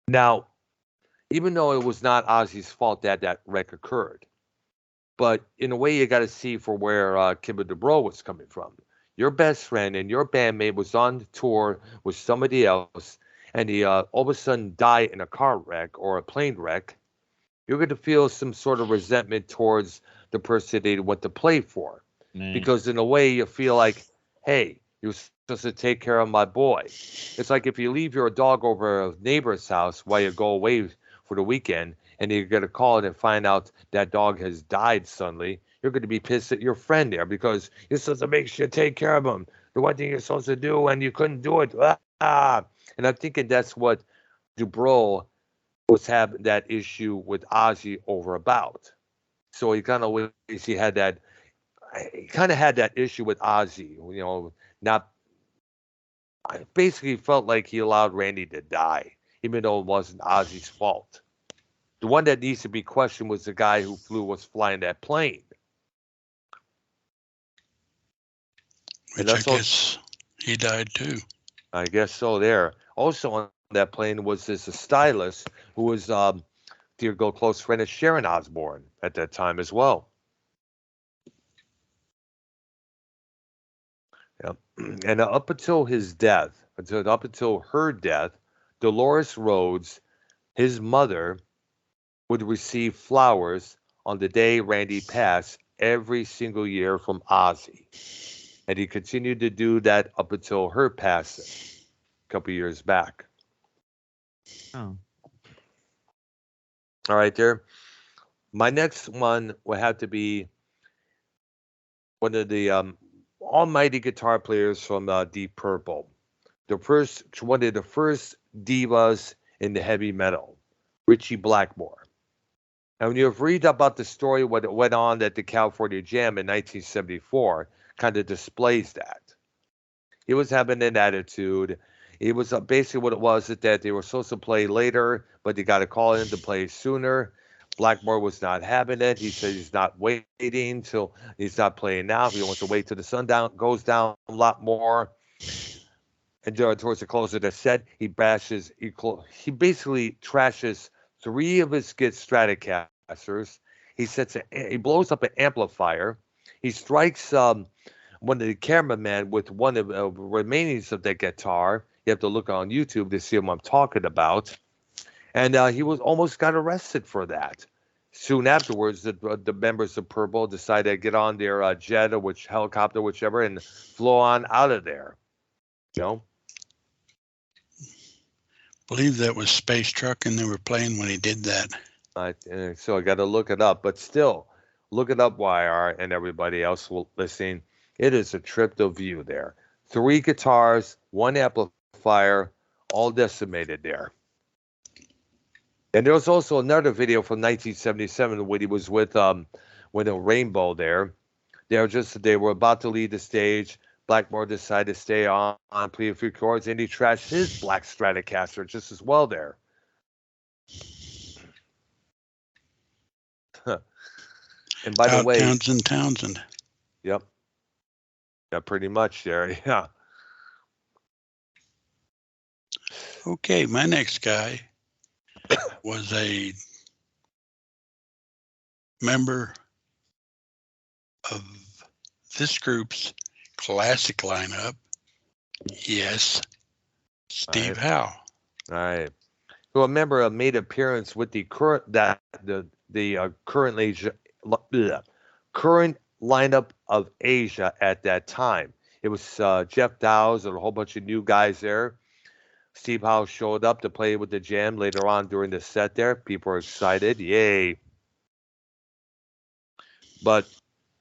Now, even though it was not Ozzy's fault that wreck occurred, but in a way you got to see for where Kevin DuBrow was coming from. Your best friend and your bandmate was on tour with somebody else, and he all of a sudden died in a car wreck or a plane wreck. You're going to feel some sort of resentment towards the person they went to play for. Because in a way you feel like, hey, you're supposed to take care of my boy. It's like if you leave your dog over a neighbor's house while you go away for the weekend and you get a call and find out that dog has died suddenly, you're going to be pissed at your friend there because you're supposed to make sure you take care of him. the one thing you're supposed to do, and you couldn't do it. And I'm thinking that's what Dubrow was having that issue with Ozzy over about. So he kind of had that issue with Ozzy, not. I basically felt like he allowed Randy to die, even though it wasn't Ozzy's fault. The one that needs to be questioned was the guy who was flying that plane. Which I guess he died too. I guess so there. Also on that plane was this stylist who was dear close friend of Sharon Osbourne at that time as well. Yep. And up until his death, up until her death, Dolores Rhodes, his mother, would receive flowers on the day Randy passed every single year from Ozzy. And he continued to do that up until her passing a couple years back. Oh. All right, there. My next one would have to be one of the almighty guitar players from Deep Purple. One of the first divas in the heavy metal, Richie Blackmore. And when you read about the story, what went on at the California Jam in 1974, kind of displays that. He was having an attitude. It was basically what it was that they were supposed to play later, but they got to call in to play sooner. Blackmore was not having it. He said he's not waiting till he's not playing now. He wants to wait till the sun goes down a lot more. And towards the close of the set, he basically trashes 3 of his skid Stratocasters. He blows up an amplifier. He strikes one of the cameramen with one of the remainings of that guitar. You have to look on YouTube to see what I'm talking about. And he almost got arrested for that. Soon afterwards, the members of Purple decided to get on their jet or helicopter, whichever, and flew on out of there. Believe that was Space Truck, and they were playing when he did that. So I got to look it up, but still, look it up, YR, and everybody else listening. It is a trip to view there. 3 guitars, 1 amplifier, all decimated there. And there was also another video from 1977 when he was with a Rainbow there. They were about to leave the stage. Blackmore decided to stay on, play a few chords, and he trashed his black Stratocaster just as well there. And by the way, Townsend. Yep. Yeah, pretty much there. Yeah. Okay, my next guy was a member of this group's classic lineup. Yes, Steve Howe. All right. Who a member made appearance with the current lineup of Asia at that time. It was Jeff Dowes and a whole bunch of new guys there. Steve Howe showed up to play with the Jam later on during the set there. People were excited. Yay. But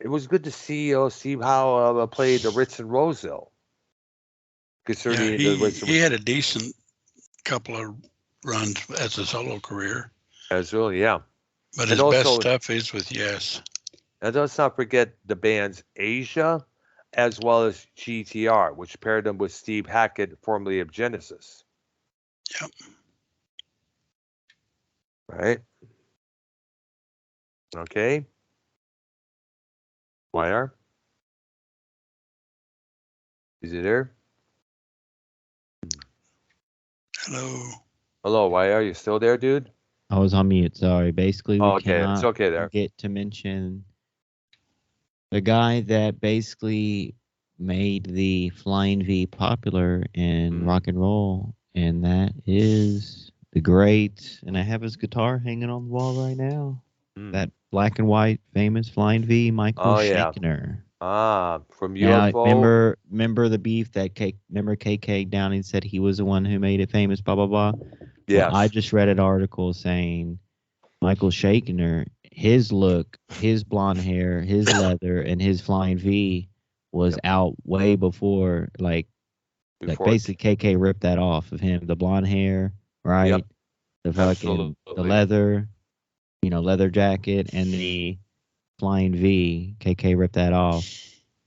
it was good to see Steve Howe play the Ritz and Roseville. He had a decent couple of runs as a solo career. As well, yeah. But his best stuff is with Yes. And let's not forget the bands Asia as well as GTR, which paired him with Steve Hackett, formerly of Genesis. Yep. Right. Okay. YR? Is he there? Hello, YR. You still there, dude? I was on mute. Sorry. Basically, we it's okay there. Forget to mention the guy that basically made the Flying V popular in rock and roll, and that is the great. And I have his guitar hanging on the wall right now. That black and white famous Flying V, Michael Shankner. From UFO. Now, remember the beef that KK Downey said he was the one who made it famous, blah, blah, blah? Yes. Well, I just read an article saying Michael Shankner, his look, his blonde hair, his leather, and his Flying V was out way before, like basically KK ripped that off of him. The blonde hair, right? Yep. The fucking the leather, leather jacket and the flying V. KK ripped that off.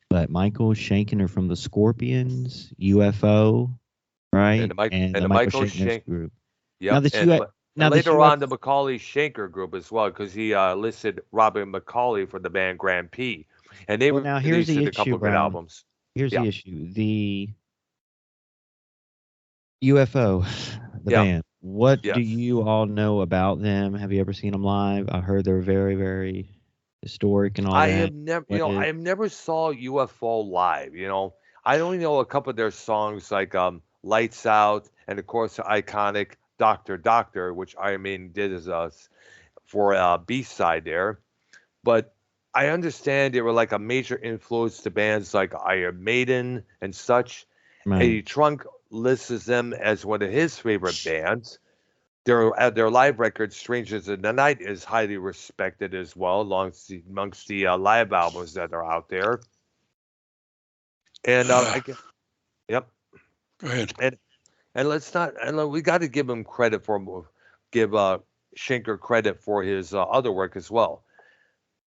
But Michael Shankener from the Scorpions, UFO, right? And the the Michael Michael Shankener group. Yep. Now this and later on the Macaulay Schenker group as well, because he listed Robin Macaulay for the band Grand P. And they now here's the a issue, couple of good albums. Here's the issue. The UFO, the band. What do you all know about them? Have you ever seen them live? I heard they're very, very historic and all that. I have never saw UFO live. I only know a couple of their songs like Lights Out and of course the iconic Doctor, which Iron Maiden did as us for a B-side there. But I understand they were like a major influence to bands like Iron Maiden and such. Right. Eddie Trunk lists them as one of his favorite bands. Their live record, Strangers in the Night, is highly respected as well amongst the live albums that are out there. And yep. Go ahead. And we got to give him credit give Schenker credit for his other work as well.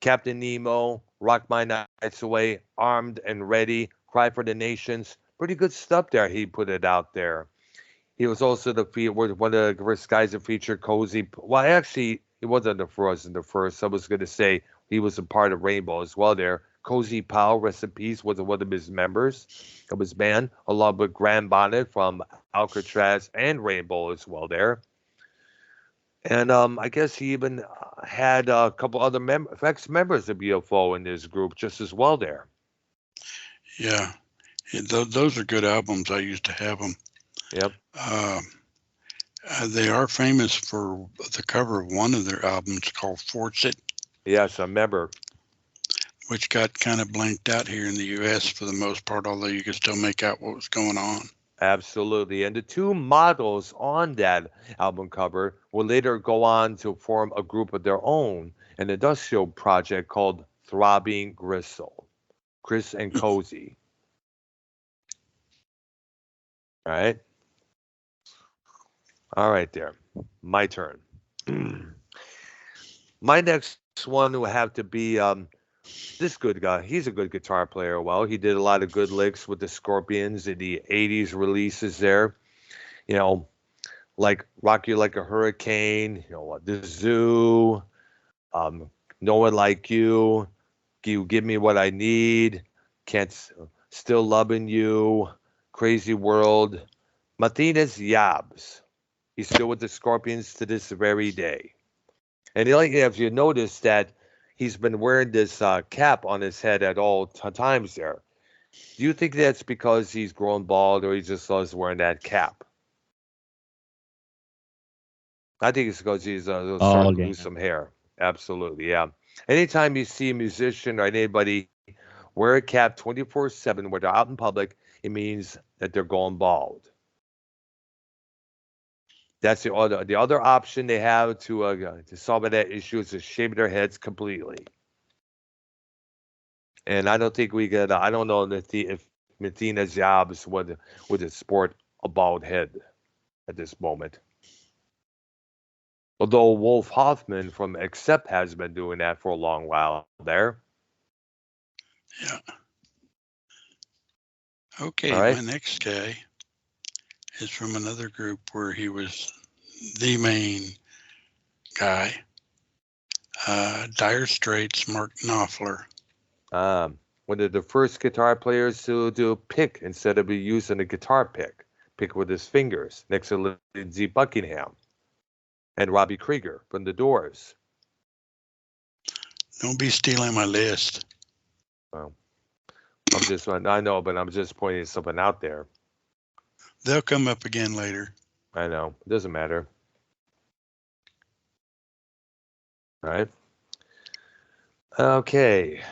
Captain Nemo, Rock My Nights Away, Armed and Ready, Cry for the Nations. Pretty good stuff there. He put it out there. He was also one of the first guys that featured Cozy. Well, actually, he wasn't the first. I was going to say he was a part of Rainbow as well there. Cozy Powell, rest in peace, was one of his members of his band, along with Graham Bonnet from Alcatraz and Rainbow as well there. And I guess he even had a couple other ex-members of UFO in his group just as well there. Yeah. Those are good albums. I used to have them. Yep. They are famous for the cover of one of their albums called Force It. Yes, I remember. Which got kind of blanked out here in the U.S. for the most part, although you could still make out what was going on. Absolutely. And the two models on that album cover will later go on to form a group of their own, an industrial project called Throbbing Gristle, Chris and Cozy. All right there. My turn. My next one will have to be this good guy. He's a good guitar player. Well, he did a lot of good licks with the Scorpions in the 80s releases there. Like Rock You Like a Hurricane, The Zoo, No One Like You Give Me What I Need, Still Loving You, Crazy World, Martinez Yabs. He's still with the Scorpions to this very day. And if you notice that he's been wearing this cap on his head at all times there. Do you think that's because he's grown bald or he just loves wearing that cap? I think it's because he's starting to lose some hair. Absolutely, yeah. Anytime you see a musician or anybody wear a cap 24/7 when they're out in public, it means that they're going bald. That's the other option they have to solve that issue is to shave their heads completely. And I don't think I don't know if Martinez Jobs would sport a bald head at this moment. Although Wolf Hoffman from Accept has been doing that for a long while there. Yeah. Okay, right. My next guy is from another group where he was the main guy. Dire Straits, Mark Knopfler. One of the first guitar players to do a pick instead of using a guitar pick with his fingers next to Lindsey Buckingham and Robbie Krieger from The Doors. Don't be stealing my list. Well, I know, but I'm just pointing something out there. They'll come up again later. I know. It doesn't matter. All right. Okay.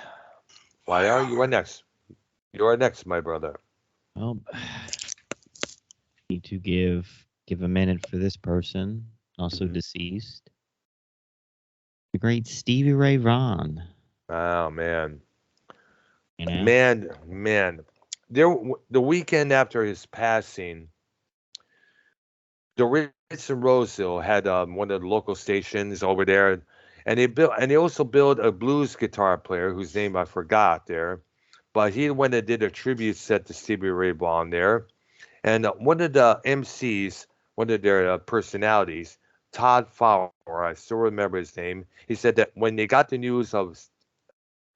Why are you next? You are next, my brother. Well, need to give a minute for this person, also deceased. The great Stevie Ray Vaughan. Oh, man. You know? Man, the weekend after his passing, the Ritz in Roseville had one of the local stations over there, and they also built a blues guitar player whose name I forgot there, but he went and did a tribute set to Stevie Ray Vaughan there, and one of the MCs, one of their personalities, Todd Fowler, I still remember his name. He said that when they got the news of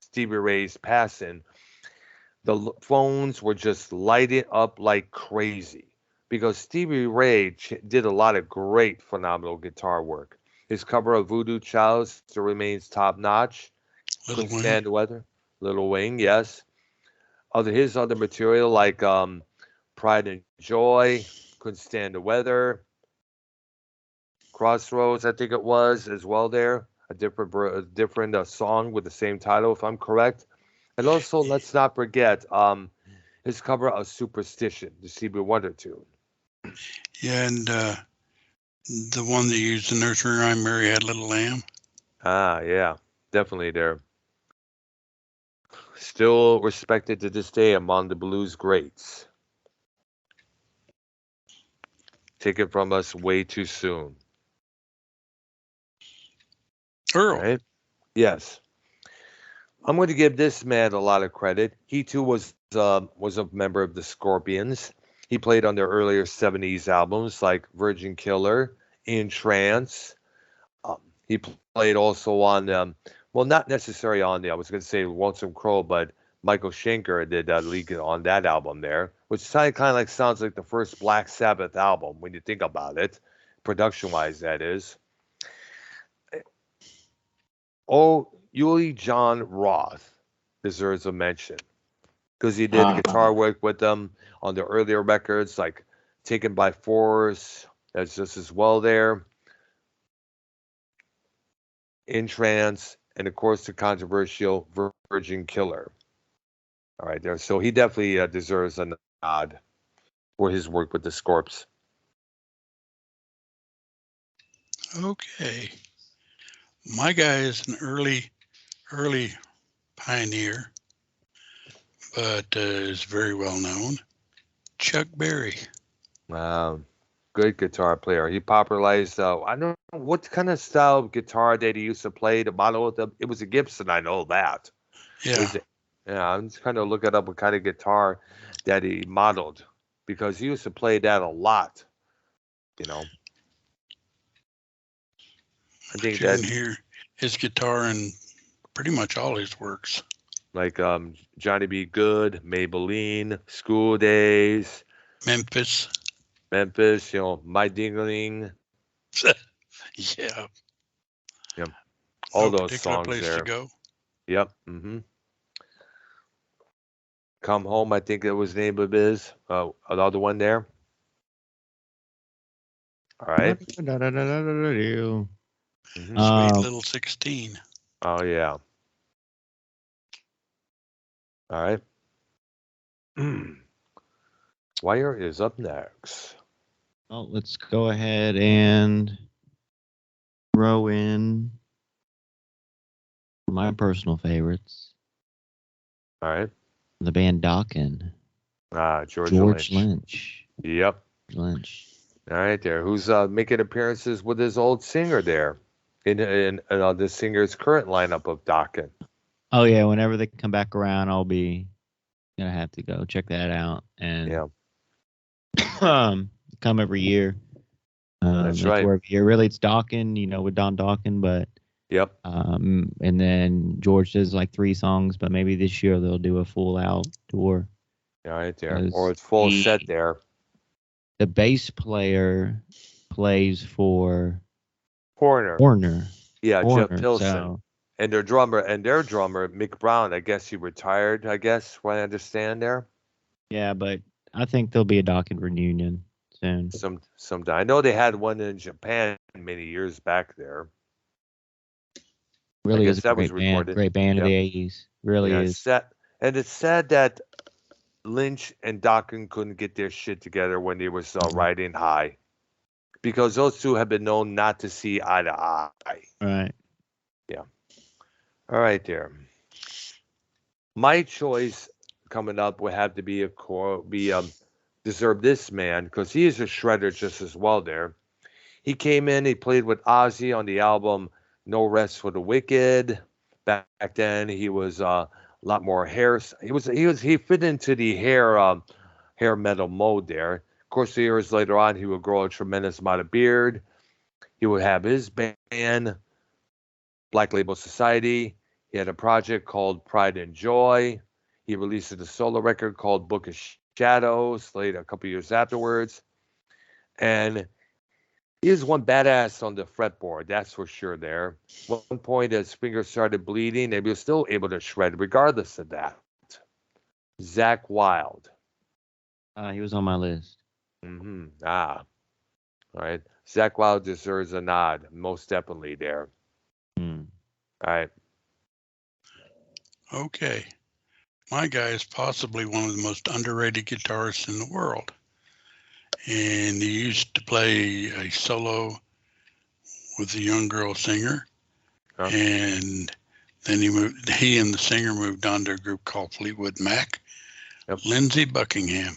Stevie Ray's passing, the phones were just lighting up like crazy because Stevie Ray did a lot of great, phenomenal guitar work. His cover of Voodoo Child still remains top notch. Couldn't stand the weather. Little Wing, yes. His other material like Pride and Joy, Couldn't Stand the Weather, Crossroads, I think it was as well. There, a different song with the same title, if I'm correct. And also, let's not forget his cover of Superstition, the Stevie Wonder tune. Yeah, and the one that used the nursery rhyme, Mary Had a Little Lamb. Ah, yeah, definitely there. Still respected to this day among the blues greats. Taken from us way too soon. Earl. Right? Yes. I'm going to give this man a lot of credit. He too was a member of the Scorpions. He played on their earlier 70s albums like Virgin Killer, In Trance. He played also on, well, not necessarily on the, I was going to say Lonesome Crow, but Michael Schenker did lead on that album there, which kind of sounds like the first Black Sabbath album when you think about it, production-wise, that is. Oh, Uli John Roth deserves a mention because he did guitar work with them on the earlier records like Taken by Force. That's just as well there. In Trance, and of course the controversial Virgin Killer. All right, there. So he definitely deserves a nod for his work with the Scorps. Okay. My guy is an early pioneer, but is very well known. Chuck Berry. Good guitar player. He popularized, I don't know what kind of style of guitar that he used to play. The model of it was a Gibson, I know that. Yeah. I'm just kind of looking up what kind of guitar that he modeled because he used to play that a lot, you know. I think you can hear his guitar in pretty much all his works. Like Johnny B. Good, Maybelline, School Days, Memphis, you know, My Dingling. Yeah. Yep. All no those particular songs place there. to go. Yep. Come Home, I think it was the name of his. Another one there. All right. Sweet Little 16. Oh, yeah. All right. Wire is up next. Well, let's go ahead and throw in my personal favorites. All right. The band Dokken. George Lynch. Yep. Lynch. All right, there. Who's making appearances with his old singer there in the singer's current lineup of Dokken? Oh yeah, whenever they come back around, I'll be gonna have to go check that out. And come every year. That's right. Every year. Really, it's Dokken, you know, with Don Dokken, but yep. And then George does like 3 songs, but maybe this year they'll do a full out tour. All right, there, or it's full set there. The bass player plays for Horner. Yeah, Horner, Jeff Pilson. So. And their drummer, Mick Brown, I guess he retired, what I understand there. Yeah, but I think there'll be a Dokken reunion soon. Sometime. I know they had one in Japan many years back there. Really is a great band. Great band of the 80s. Really is. And it's sad that Lynch and Dokken couldn't get their shit together when they was riding high. Because those two have been known not to see eye to eye. Right. Yeah. All right, there. My choice coming up would have to be Deserve This Man, because he is a shredder just as well there. He came in, he played with Ozzy on the album No Rest for the Wicked. Back then he was a lot more hair. He fit into the hair metal mode there. Of course, years later on, he would grow a tremendous amount of beard. He would have his band, Black Label Society. He had a project called Pride and Joy. He released a solo record called Book of Shadows later, a couple years afterwards. And he is one badass on the fretboard, that's for sure there. One point his fingers started bleeding, and he was still able to shred regardless of that. Zakk Wylde. He was on my list. All right. Zakk Wylde deserves a nod, most definitely there. All right. Okay. My guy is possibly one of the most underrated guitarists in the world. And he used to play a solo with a young girl singer. And then he and the singer moved on to a group called Fleetwood Mac. Lindsey Buckingham.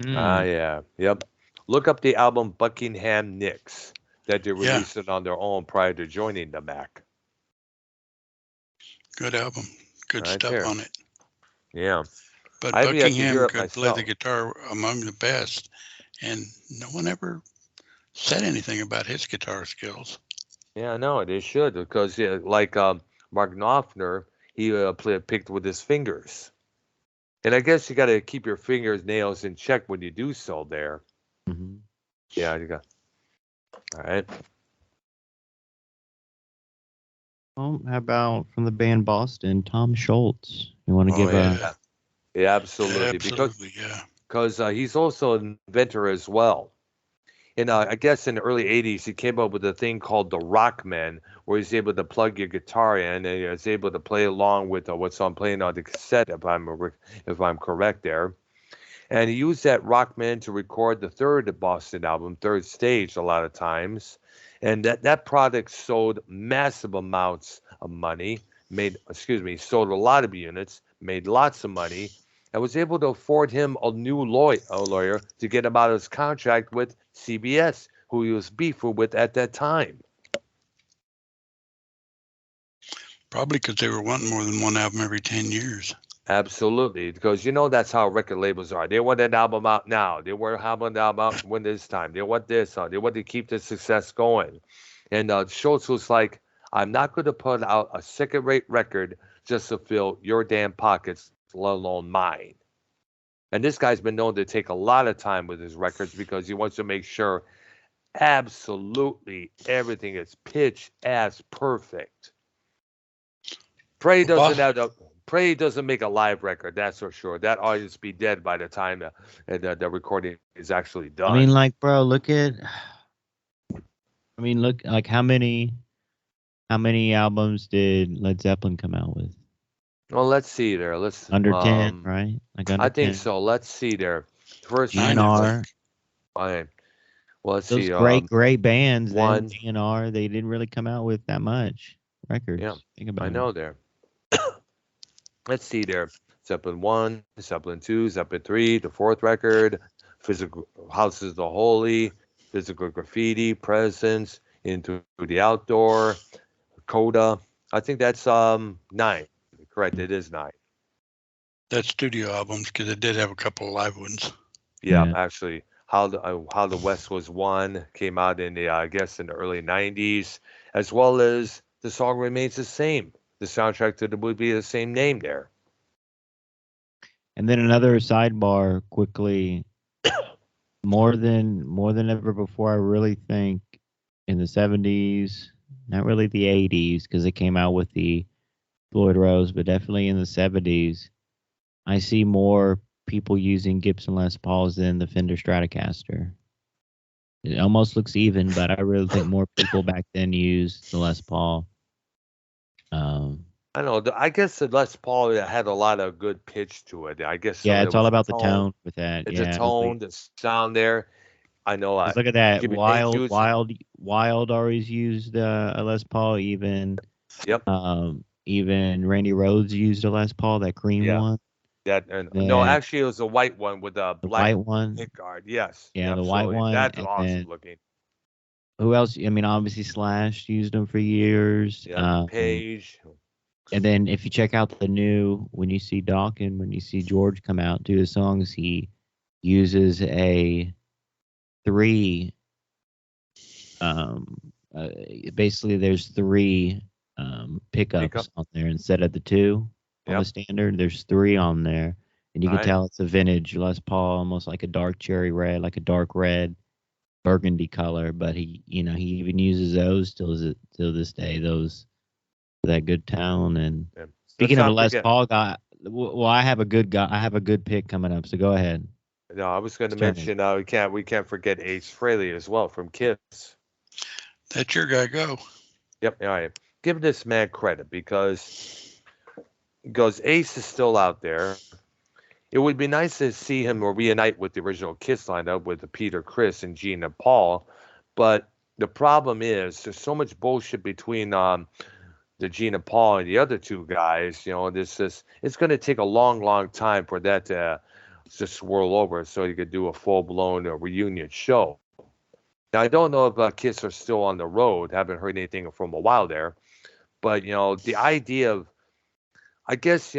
Yeah. Yep. Look up the album Buckingham Nicks that they released it on their own prior to joining the Mac. Good album. Good right stuff there. on it. Yeah. But I've yet to hear Buckingham it could play myself. the guitar among the best. And no one ever said anything about his guitar skills. Yeah, no, they should, because like Mark Knopfler, he picked with his fingers. And I guess you got to keep your fingers, nails in check when you do so there. Yeah, you got. All right. Well, how about from the band Boston, Tom Schultz? You want to give a? Yeah, absolutely. Because he's also an inventor as well. And I guess in the early 80s, he came up with a thing called the Rockman, where he's able to plug your guitar in and he's able to play along with what's on playing on the cassette, if I'm correct there. And he used that Rockman to record the third Boston album, Third Stage, a lot of times. And that product sold massive amounts of money, sold a lot of units, made lots of money, and was able to afford him a new lawyer to get him out of his contract with CBS, who he was beefing with at that time. Probably because they were wanting more than one album every 10 years. Absolutely, because that's how record labels are. They want an album out now. They want an album out when this time. They want this out. They want to keep the success going. And Schultz was like, I'm not going to put out a second-rate record just to fill your damn pockets, let alone mine. And this guy's been known to take a lot of time with his records because he wants to make sure absolutely everything is pitch as perfect. Pray doesn't make a live record, that's for sure. That ought to be dead by the time the recording is actually done. I mean, like, bro, look, like how many albums did Led Zeppelin come out with? Well, let's see there. Under 10, right? Like under I think 10. so. Let's see there. First GNR. Fine. Well, let's Those see. great bands. One. Then GNR, they didn't really come out with that much records. Yeah, think about I know there. Let's see there. Zeppelin 1, Zeppelin 2, Zeppelin 3, the fourth record, Physical Houses of the Holy, Physical Graffiti, Presence, Into the Outdoor, Coda. I think that's 9. Correct, it is 9. That's studio albums because it did have a couple of live ones. Yeah. Actually, How the West Was Won came out in the in the early 90s, as well as The Song Remains the Same. The soundtrack to the movie, the same name there. And then another sidebar quickly. More than ever before, I really think in the 70s, not really the 80s, because it came out with the Floyd Rose, but definitely in the 70s, I see more people using Gibson Les Pauls than the Fender Stratocaster. It almost looks even, but I really think more people back then used the Les Paul. I know. I guess the Les Paul had a lot of good pitch to it. I guess. Yeah, it's all about the tone with that. It's a tone, the sound there. I know. Look at that. Wild always used a Les Paul even. Yep. Even Randy Rhoads used a Les Paul, that cream one. No, Then actually, it was a white one with a black white one. pick guard. Yes. Yeah, the white one. That's and awesome then looking. who else? I mean, obviously Slash used them for years. Yeah, Page. And then if you check out the new, when you see Dawkins, when you see George come out do his songs, he uses a 3. Basically, there's 3 pickups on there instead of the 2 on the standard. There's 3 on there, and you can tell it's a vintage Les Paul, almost like a dark cherry red, like a dark red, burgundy color. But he even uses those till this day. Those that good tone. And speaking of a Les Paul guy, well, I have a good pick coming up. So go ahead. No, I was going to mention we can't forget Ace Frehley as well from Kiss. That's your guy. Go. Yep. All right. Give this man credit because Ace is still out there. It would be nice to see him reunite with the original Kiss lineup with Peter, Chris, and Gene and Paul. But the problem is there's so much bullshit between the Gene and Paul and the other 2 guys. It's going to take a long, long time for that to swirl over so you could do a full-blown reunion show. Now, I don't know if Kiss are still on the road. Haven't heard anything from a while there. But, the idea of, I guess,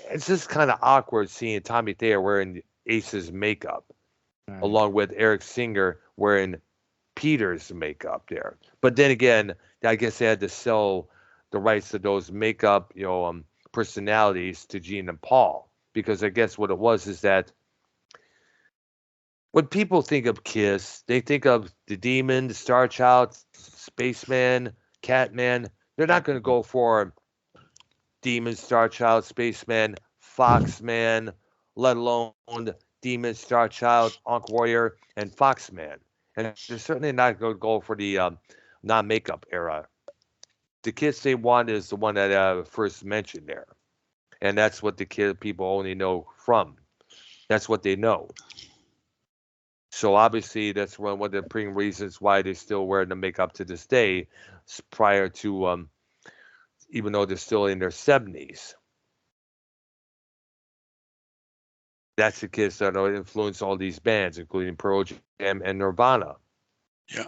it's just kind of awkward seeing Tommy Thayer wearing Ace's makeup, along with Eric Singer wearing Peter's makeup there. But then again, I guess they had to sell the rights to those makeup, personalities to Gene and Paul. Because I guess what it was is that when people think of Kiss, they think of the Demon, the Star Child, Spaceman, Catman. They're not going to go for Demon, Star Child, Spaceman, Foxman, let alone Demon, Star Child, Ankh Warrior, and Foxman. And they're certainly not going to go for the non-makeup era. The Kiss they want is the one that I first mentioned there. And that's what the people only know from. That's what they know. So obviously that's one of the main reasons why they still wear the makeup to this day, prior to, even though they're still in their 70s. That's the Kiss that influence all these bands, including Pearl Jam and Nirvana. Yeah.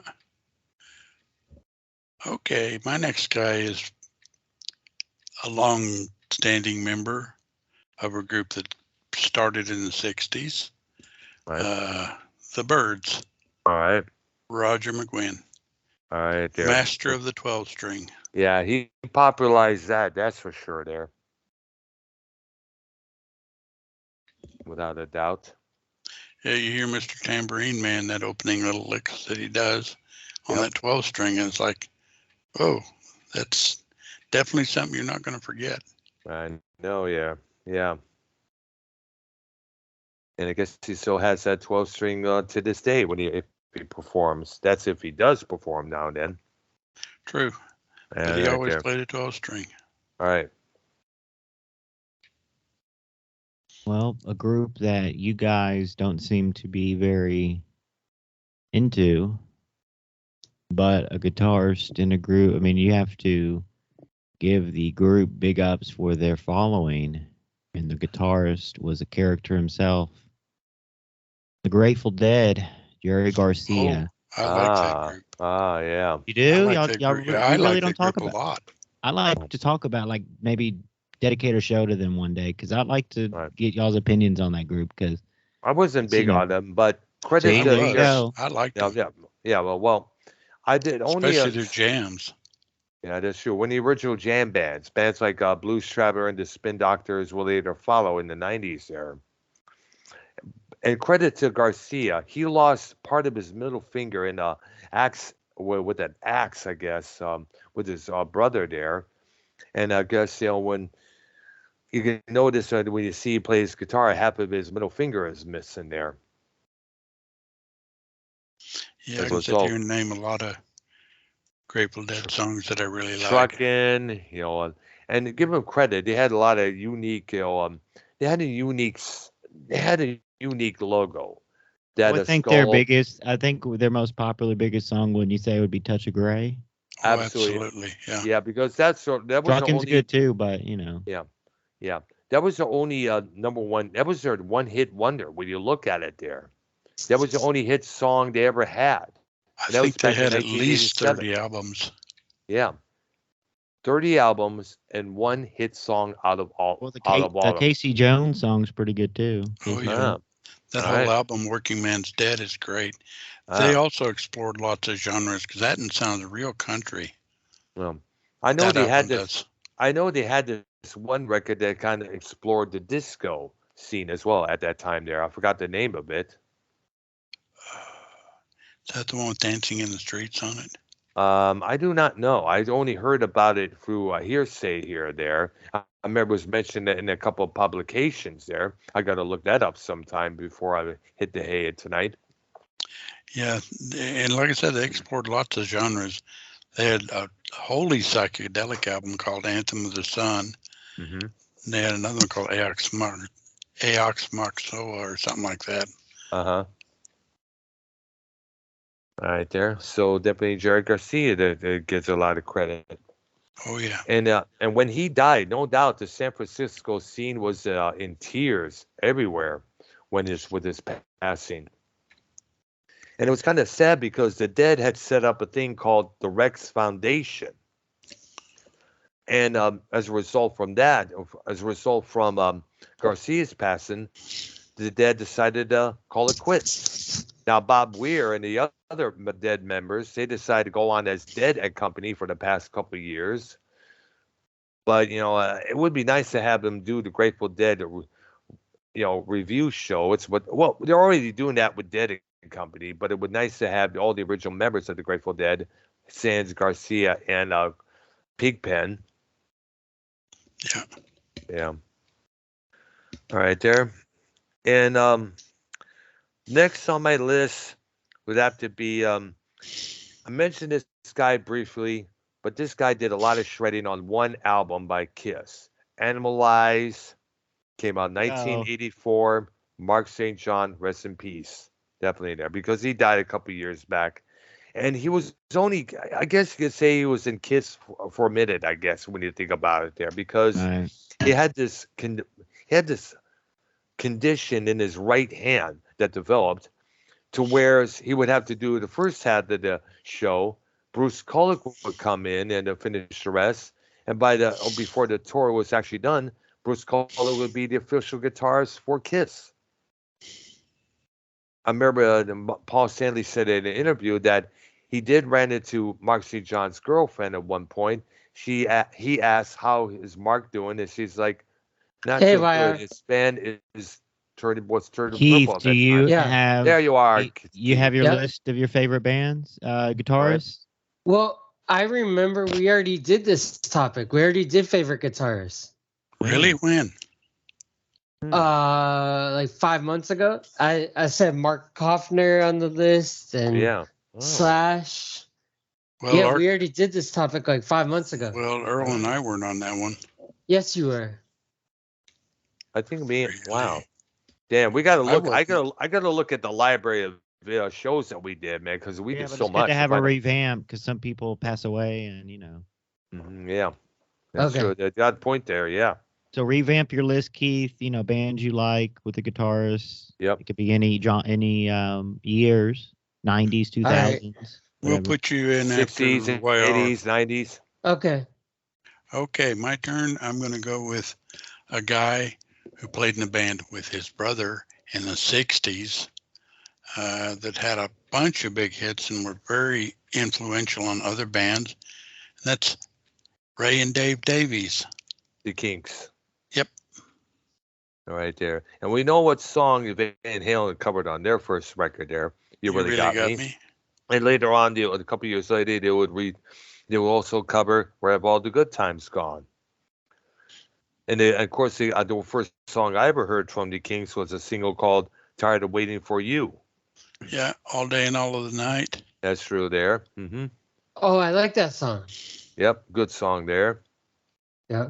Okay, my next guy is a long-standing member of a group that started in the 60s. Right. The Byrds. All right. Roger McGuinn. All right. There. Master of the 12-string. Yeah, he popularized that. That's for sure there. Without a doubt. Yeah, you hear Mr. Tambourine Man, that opening little licks that he does on that 12-string, and it's like, oh, that's definitely something you're not going to forget. I know, yeah. And I guess he still has that 12-string to this day if he performs. That's if he does perform now and then. True. But he always played a 12-string. All right. Well, a group that you guys don't seem to be very into, but a guitarist in a group. I mean, you have to give the group big ups for their following, and the guitarist was a character himself. The Grateful Dead, Jerry Garcia. Oh, I like that group. Yeah. You do? I really don't talk about. A lot. I like to talk about, like, maybe dedicate a show to them one day, because I'd like to get y'all's opinions on that group. Because I wasn't big on them, but credit to I liked them. Yeah. Well, I did only especially their jams. Yeah, that's true. When the original jam bands like Blues Traveler and the Spin Doctors will later follow in the 90s there. And credit to Garcia, he lost part of his middle finger in a axe with an axe, I guess, with his brother there. And I guess when you can notice when you see he plays guitar, half of his middle finger is missing there. Yeah, I can sit here and name a lot of Grateful Dead songs that I really like. Truckin', and give them credit. They had a lot of unique, they had a unique logo. I think their most popular, biggest song, wouldn't you say, would be Touch of Grey? Oh, Absolutely. Yeah. Yeah, because that was the Drunken's only. good too, but you know. Yeah, that was the only number one. That was their one-hit wonder. When you look at it, that was the only hit song they ever had. I And that was think they back in had at least 1987. 30 albums. Yeah, 30 albums and one hit song out of all. Well, the of them. Casey Jones song's pretty good too. Oh, Casey yeah. Jones. That All whole right. album, Working Man's Dead, is great. Ah, They also explored lots of genres because that sounds real country. well, I know That they had album this. does. I know they had this one record that kind of explored the disco scene as well at that time. There, I forgot the name of it. Is that the one with Dancing in the Streets on it? I do not know. I only heard about it through a hearsay here or there. I remember it was mentioned in a couple of publications there. I got to look that up sometime before I hit the hay tonight. Yeah, and like I said, they explored lots of genres. They had a wholly psychedelic album called Anthem of the Sun. Mm-hmm. And they had another one called Aox Moxoa or something like that. Uh-huh. All right there. So definitely Jerry Garcia that gets a lot of credit. Oh, yeah. And when he died, no doubt the San Francisco scene was in tears everywhere with his passing. And it was kind of sad because the Dead had set up a thing called the Rex Foundation. And as a result from Garcia's passing, the Dead decided to call it quits. Now, Bob Weir and the other Dead members, they decided to go on as Dead and Company for the past couple of years. But, it would be nice to have them do the Grateful Dead, review show. They're already doing that with Dead and Company, but it would be nice to have all the original members of the Grateful Dead, Sans, Garcia, and Pigpen. Yeah. Yeah. All right, there. And next on my list would have to be, I mentioned this guy briefly, but this guy did a lot of shredding on one album by Kiss. Animalize came out 1984. Mark St. John, rest in peace. Definitely there, because he died a couple years back. And he was only, I guess you could say he was in Kiss for a minute, I guess, when you think about it there, because he had this condition in his right hand that developed to where he would have to do the first half of the show. Bruce Kulick would come in and finish the rest. And before the tour was actually done, Bruce Kulick would be the official guitarist for Kiss. I remember Paul Stanley said in an interview that he did run into Mark St. John's girlfriend at one point. He asked, how is Mark doing? And she's like, not so good. His band turning Keith, purple. do you have? There you are. You have your list of your favorite bands, guitarists? Well, I remember we already did this topic. We already did favorite guitarists. Really? When? Like 5 months ago. I said Mark Knopfler on the list and Slash. Well, we already did this topic like 5 months ago. Well, Earl and I weren't on that one. Yes, you were. I think wow. Damn, we gotta look. I gotta look at the library of shows that we did, man, because we did so much. To have a revamp because some people pass away, and yeah, that's true. That point there, yeah. So revamp your list, Keith. Bands you like with the guitarists. Yep. It could be any years, 90s, 2000s. Right. We'll put you in 60s, 80s, 90s. Okay. Okay, my turn. I'm going to go with a guy who played in a band with his brother in the 60s that had a bunch of big hits and were very influential on other bands. And that's Ray and Dave Davies. The Kinks. Yep. All right there. And we know what song Van Halen covered on their first record there. You really got me. And later on, a couple years later, they would also cover Where Have All the Good Times Gone? And of course, the first song I ever heard from the Kinks was a single called Tired of Waiting for You. Yeah, All Day and All of the Night. That's true there. Mm-hmm. Oh, I like that song. Yep, good song there. Yeah.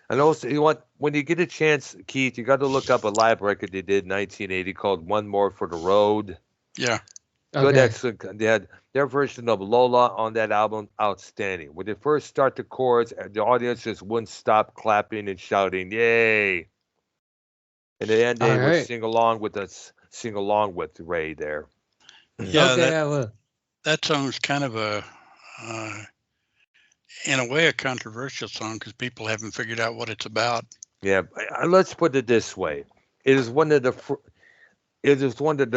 And also, when you get a chance, Keith, you got to look up a live record they did in 1980 called One More for the Road. Yeah. Good. Okay. Excellent. They had their version of Lola on that album. Outstanding. When they first start the chords, the audience just wouldn't stop clapping and shouting, "Yay!" And at the end, they All would right. sing along with us, sing along with Ray there. Yeah, Okay, I will. that song's kind of in a way, a controversial song because people haven't figured out what it's about. Yeah, let's put it this way: it is one of the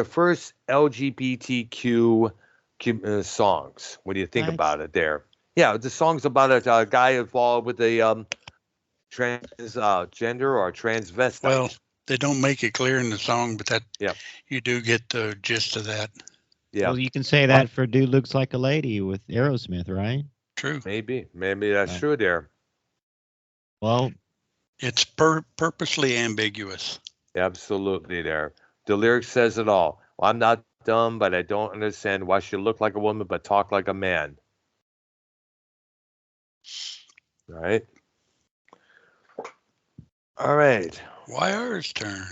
first LGBTQ songs. When you think What? about it, there. Yeah, the song's about a guy involved with a transgender or transvestite. Well, they don't make it clear in the song, but Yeah. you do get the gist of that. Yeah, Well, you can say that for Dude Looks Like a Lady with Aerosmith, right? True. maybe that's true there. Well, It's purposely ambiguous. Absolutely there. The lyric says it all. Well, I'm not dumb, but I don't understand why she look like a woman but talk like a man. All right. All right. YR's turn.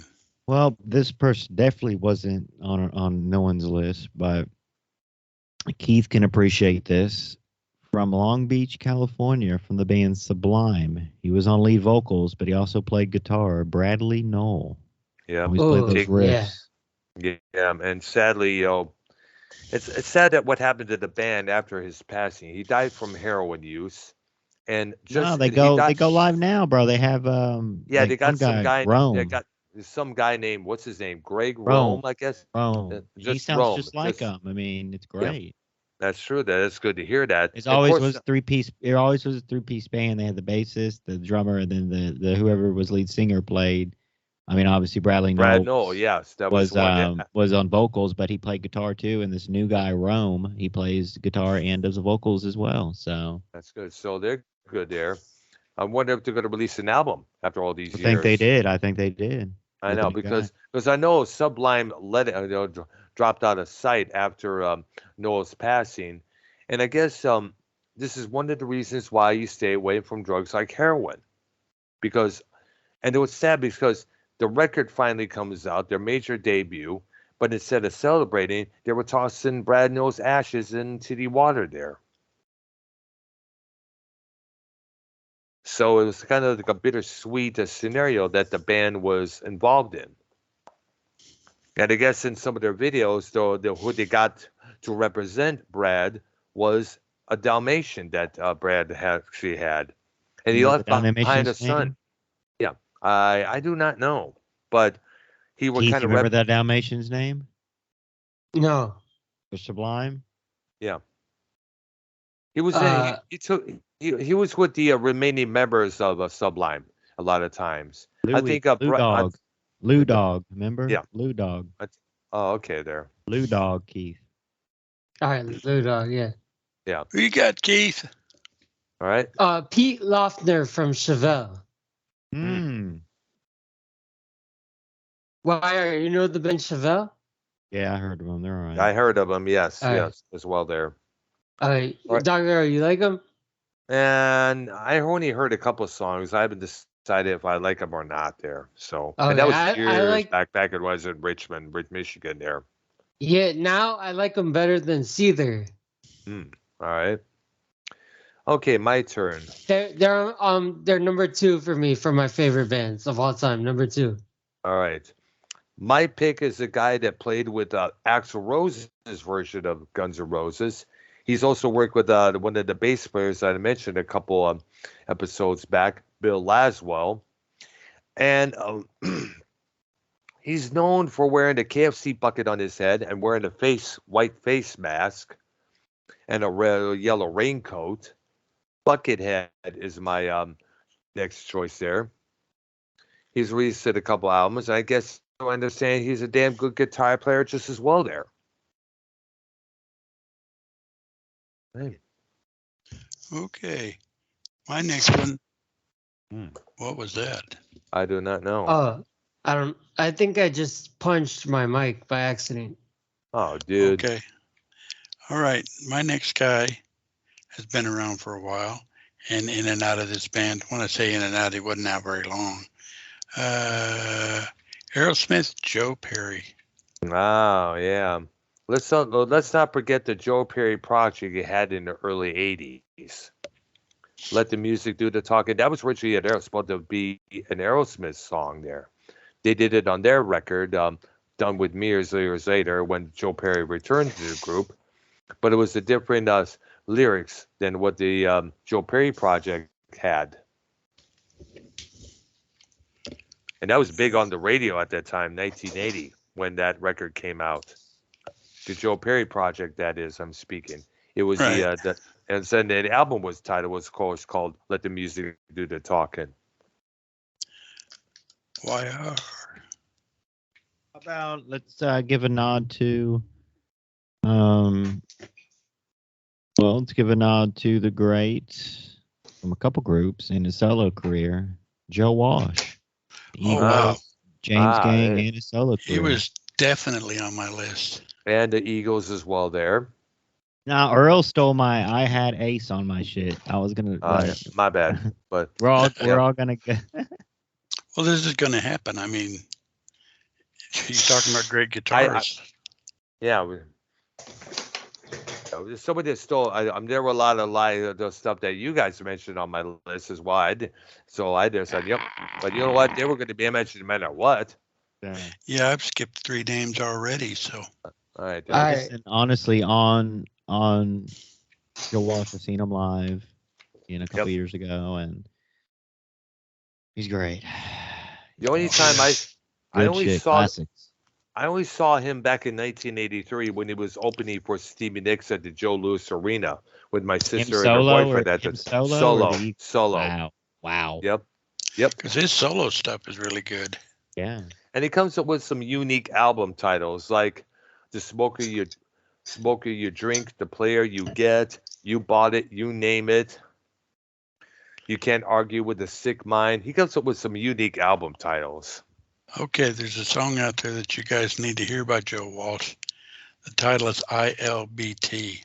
well, this person definitely wasn't on no one's list, but Keith can appreciate this. From Long Beach, California, from the band Sublime. He was on lead vocals, but he also played guitar. Bradley Knoll. Yeah. Always played those Oh, riffs. Yeah. And sadly, it's sad that what happened to the band after his passing. He died from heroin use, and just No, they he go died- live now, bro. They have Yeah, they got one some guy. Rome. They got some guy named what's his name? Greg Rome. Rome, I guess. Rome. He just sounds Rome. just like Just- him. I mean, it's great. That's true. That's good to hear that. It Of always course, was three-piece. It always was a three-piece band. They had the bassist, the drummer, and then the whoever was lead singer played. I mean, obviously Bradley Brad Knoll Knoll, yes, that was one. was on vocals, but he played guitar too. And this new guy, Rome, he plays guitar and does the vocals as well. So That's good. So they're good there. I wonder if they're going to release an album after all these I years. think they did. I think they did. I with know the new guy. because I know Sublime dropped out of sight after Noel's passing, and I guess this is one of the reasons why you stay away from drugs like heroin, because, and it was sad because the record finally comes out, their major debut, but instead of celebrating, they were tossing Brad Noel's ashes into the water there. So it was kind of like a bittersweet scenario that the band was involved in. And I guess in some of their videos, though, who they got to represent Brad was a Dalmatian that Brad actually had. And he left behind a son. Yeah, I do not know. But he was Keith, kind you of remember that Dalmatian's name? No. For Sublime? Yeah. He was he was with the remaining members of Sublime a lot of times. Louis, I think Lou Dog, remember? Yeah. Lou Dog. Oh, okay, there. Lou Dog, Keith. All right, Lou Dog, yeah. Yeah. Who you got, Keith? All right. Pete Loughner from Chevelle. Why you know the band Chevelle? Yeah, I heard of them. They're all right. I heard of them. Yes, All right. yes, as well there. All right, right. Dr. You like them? And I only heard a couple of songs. I haven't decided if I like them or not there. So, Okay, and that was I years like- back it was in Richmond, Michigan there. Yeah, now I like them better than Seether. All right. Okay, my turn. They're number 2 for me for my favorite bands of all time. Number 2. All right. My pick is a guy that played with Axl Rose's version of Guns N' Roses. He's also worked with one of the bass players that I mentioned a couple episodes back, Bill Laswell. And he's known for wearing a KFC bucket on his head and wearing a white face mask and a yellow raincoat. Buckethead is my next choice there. He's released a couple albums. I guess I understand he's a damn good guitar player just as well there. Hey. Okay. My next one. What was that? I do not know. I think I just punched my mic by accident. Oh, dude. Okay. All right. My next guy has been around for a while and in and out of this band. When I say in and out, he wasn't out very long. Aerosmith, Joe Perry. Oh, yeah. Let's not forget the Joe Perry project he had in the early 80s. Let the Music Do the Talking. That was originally supposed to be an Aerosmith song there. They did it on their record, done with me years later when Joe Perry returned to the group. But it was a different lyrics than what the Joe Perry project had. And that was big on the radio at that time, 1980, when that record came out. The Joe Perry project, that is, I'm speaking. It was right. And then the album was called Let the Music Do the Talking. YR. How about let's give a nod to let's give a nod to the great from a couple groups in his solo career, Joe Walsh. Wow. James Gang and his solo career. He was definitely on my list. And the Eagles as well there. Now Earl stole I had Ace on my shit. I was gonna. My bad, but we're all gonna get. Well, this is gonna happen. I mean, you're talking about great guitarists. Somebody stole. There were a lot of the stuff that you guys mentioned on my list as well. I just said, yep. But you know what? They were going to be mentioned no matter what. Yeah, I've skipped 3 names already. So. All right. And honestly, on Joe Walsh, I've seen him live, a couple years ago, and he's great. The only time I only saw him back in 1983 when he was opening for Stevie Nicks at the Joe Louis Arena with my sister and her boyfriend at the solo. Wow. Yep. Because his solo stuff is really good. Yeah. And he comes up with some unique album titles like The Smoker You Drink, The Player You Get, You Bought It, You Name It. You Can't Argue with a Sick Mind. He comes up with some unique album titles. Okay, there's a song out there that you guys need to hear by Joe Walsh. The title is ILBT.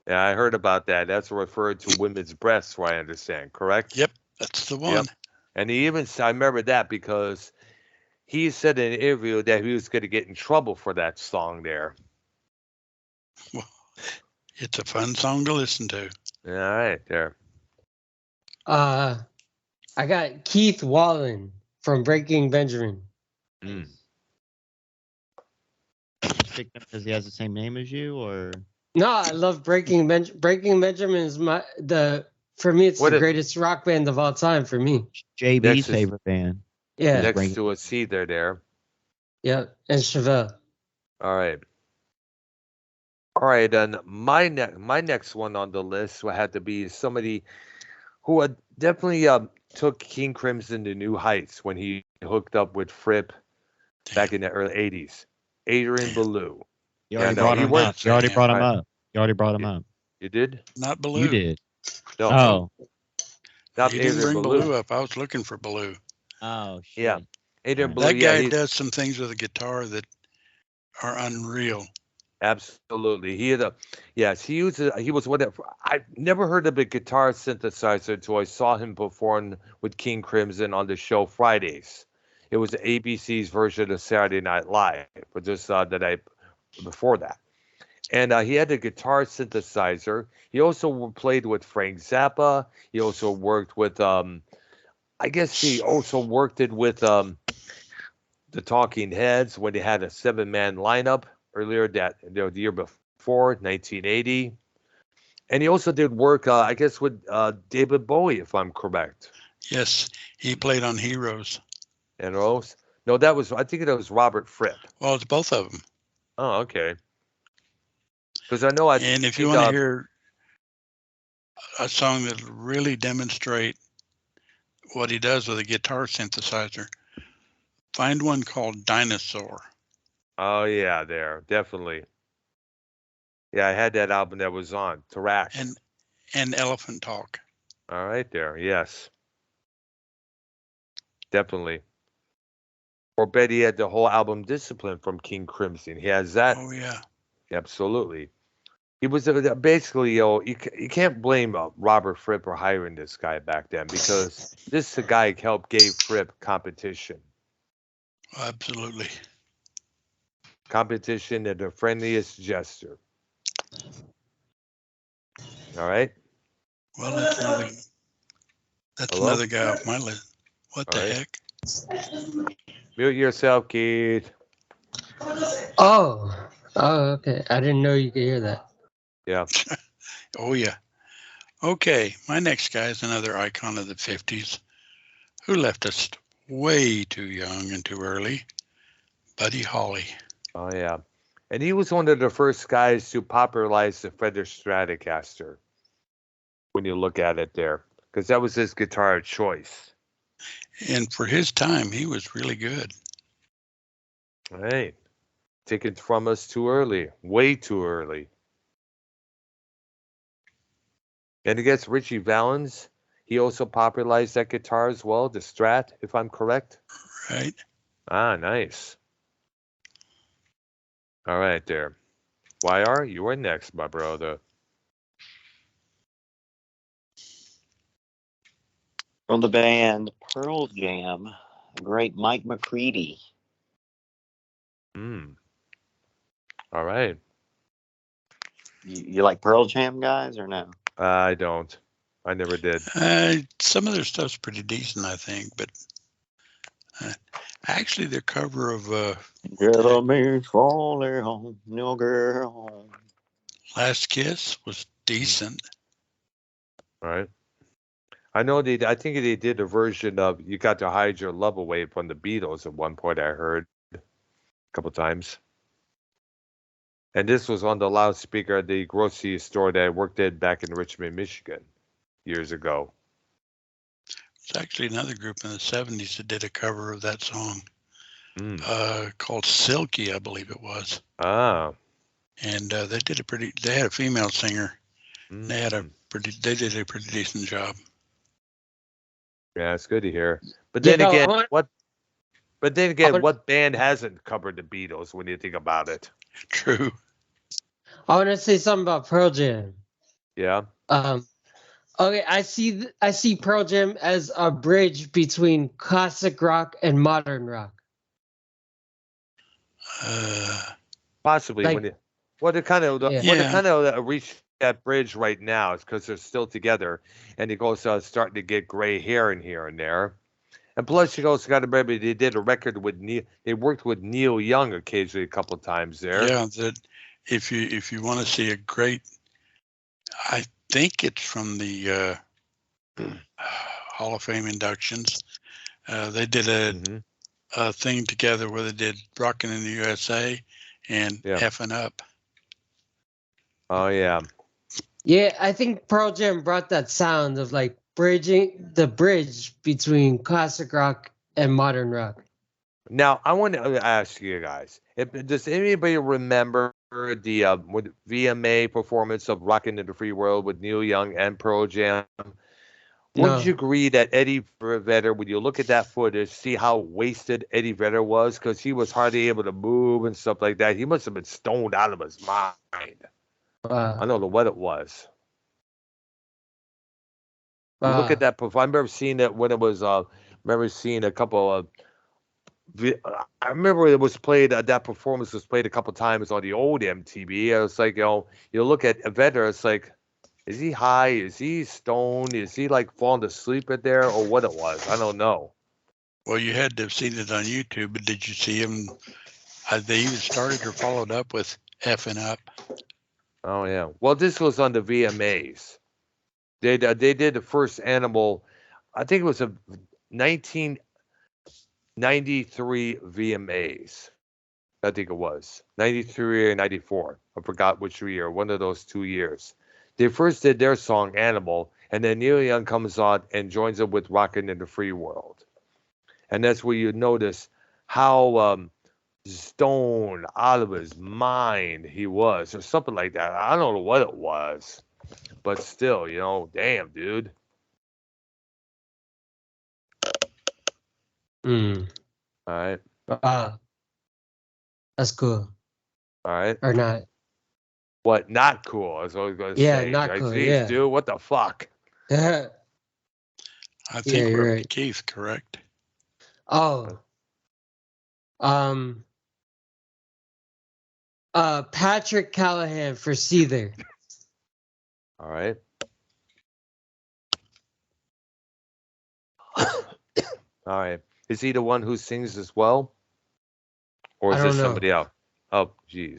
Yeah, I heard about that. That's referred to women's breasts, so I understand, correct? Yep, that's the one. Yep. And I remember that because he said in an interview that he was going to get in trouble for that song there. Well, it's a fun song to listen to. All right, there. I got Keith Wallin from Breaking Benjamin. Because he has the same name as you, or no? I love Breaking Benjamin is for me it's the greatest rock band of all time for me. JB's favorite band. Yeah, next to a C there. Yep, and Chevelle. All right, and my next one on the list had to be somebody who had definitely took King Crimson to new heights when he hooked up with Fripp back in the early 80s. Adrian Belew. You already brought him up. You already brought him up. You did? Not Belew. You did. No. Oh. Not you didn't bring Belew up. I was looking for Belew. Oh, shit. Yeah. Adrian Belew. That guy does some things with a guitar that are unreal. Absolutely. He was whatever. I never heard of a guitar synthesizer until I saw him perform with King Crimson on the show Fridays. It was ABC's version of Saturday Night Live, but just before that. And he had a guitar synthesizer. He also played with Frank Zappa. He also worked with, I guess he also worked it with the Talking Heads when they had a 7-man lineup earlier the year before, 1980. And he also did work, I guess, with David Bowie, if I'm correct. Yes, he played on Heroes. And Rose? No, I think that was Robert Fripp. Well, it's both of them. Oh, okay. Because I know And if you want to hear a song that really demonstrate what he does with a guitar synthesizer, find one called Dinosaur. Oh, yeah, definitely. Yeah, I had that album that was on Tarax. And Elephant Talk. All right, there, yes. Definitely. Or Betty had the whole album Discipline from King Crimson. He has that. Oh, yeah. Absolutely. He was basically, you can't blame Robert Fripp for hiring this guy back then because this is the guy who gave Fripp competition. Absolutely. competition and the friendliest gesture. All right. Well, that's Hello? another guy off my list. What All the right. heck? Mute yourself, Keith. Oh, okay. I didn't know you could hear that. Yeah. Oh, yeah. Okay, my next guy is another icon of the 50s who left us way too young and too early, Buddy Holly. Oh, yeah. And he was one of the first guys to popularize the Fender Stratocaster when you look at it there, because that was his guitar of choice. And for his time, he was really good. All right. Taken from us too early, way too early. And against Richie Valens, he also popularized that guitar as well, the Strat, if I'm correct. Right. Ah, nice. All right, there. YR, you are next, my brother. From the band Pearl Jam, the great Mike McCready. All right. You like Pearl Jam guys or no? I don't. I never did. Some of their stuff's pretty decent, I think, but actually their cover of Get a man falling home, no girl. Last Kiss was decent. All right. I know I think they did a version of You Got to Hide Your Love Away from the Beatles at one point, I heard a couple times. And this was on the loudspeaker at the grocery store that I worked at back in Richmond, Michigan, years ago. It's actually another group in the 70s that did a cover of that song called Silky, I believe it was. Ah. And they had a female singer. They did a pretty decent job. Yeah, it's good to hear. But then what band hasn't covered the Beatles when you think about it? True. I want to say something about Pearl Jam. Yeah. Okay, I see Pearl Jam as a bridge between classic rock and modern rock. Possibly. They kind of reach that bridge right now is because they're still together, and it goes starting to get gray hair in here and there. And plus, you also got to remember they did a record with Neil. They worked with Neil Young occasionally a couple of times there. Yeah, that if you want to see a great, I think it's from the Hall of Fame inductions. They did a thing together where they did "Rockin' in the USA" and "Effin' Up." Oh yeah. Yeah, I think Pearl Jam brought that sound of like bridging the bridge between classic rock and modern rock. Now, I want to ask you guys, does anybody remember the VMA performance of Rockin' in the Free World with Neil Young and Pearl Jam? Wouldn't you agree that Eddie Vedder, when you look at that footage, see how wasted Eddie Vedder was? Because he was hardly able to move and stuff like that. He must have been stoned out of his mind. I don't know what it was. You look at that performance. I remember seeing it when it was. Remember seeing a couple of. I remember it was played. That performance was played a couple times on the old MTV. I was like, you look at Vedder. It's like, is he high? Is he stoned? Is he like falling asleep at there, or what it was? I don't know. Well, you had to have seen it on YouTube, but did you see him? They either started or followed up with "Effin' Up." Oh yeah. Well, this was on the VMAs. They did the first Animal. I think it was a 1993 VMAs. I think it was 93 or 94. I forgot which year. One of those 2 years. They first did their song "Animal," and then Neil Young comes on and joins them with "Rockin' in the Free World," and that's where you notice how stoned out of his mind he was, or something like that. I don't know what it was, but still, damn, dude. All right. That's cool. All right. Or not. What? Not cool. I was always going to say. Yeah, not cool. Geez, dude, what the fuck? I think we're right. Keith, correct? Oh. Patrick Callahan for Seether. All right. All right. Is he the one who sings as well? Or is I this don't know. somebody else? Oh, geez.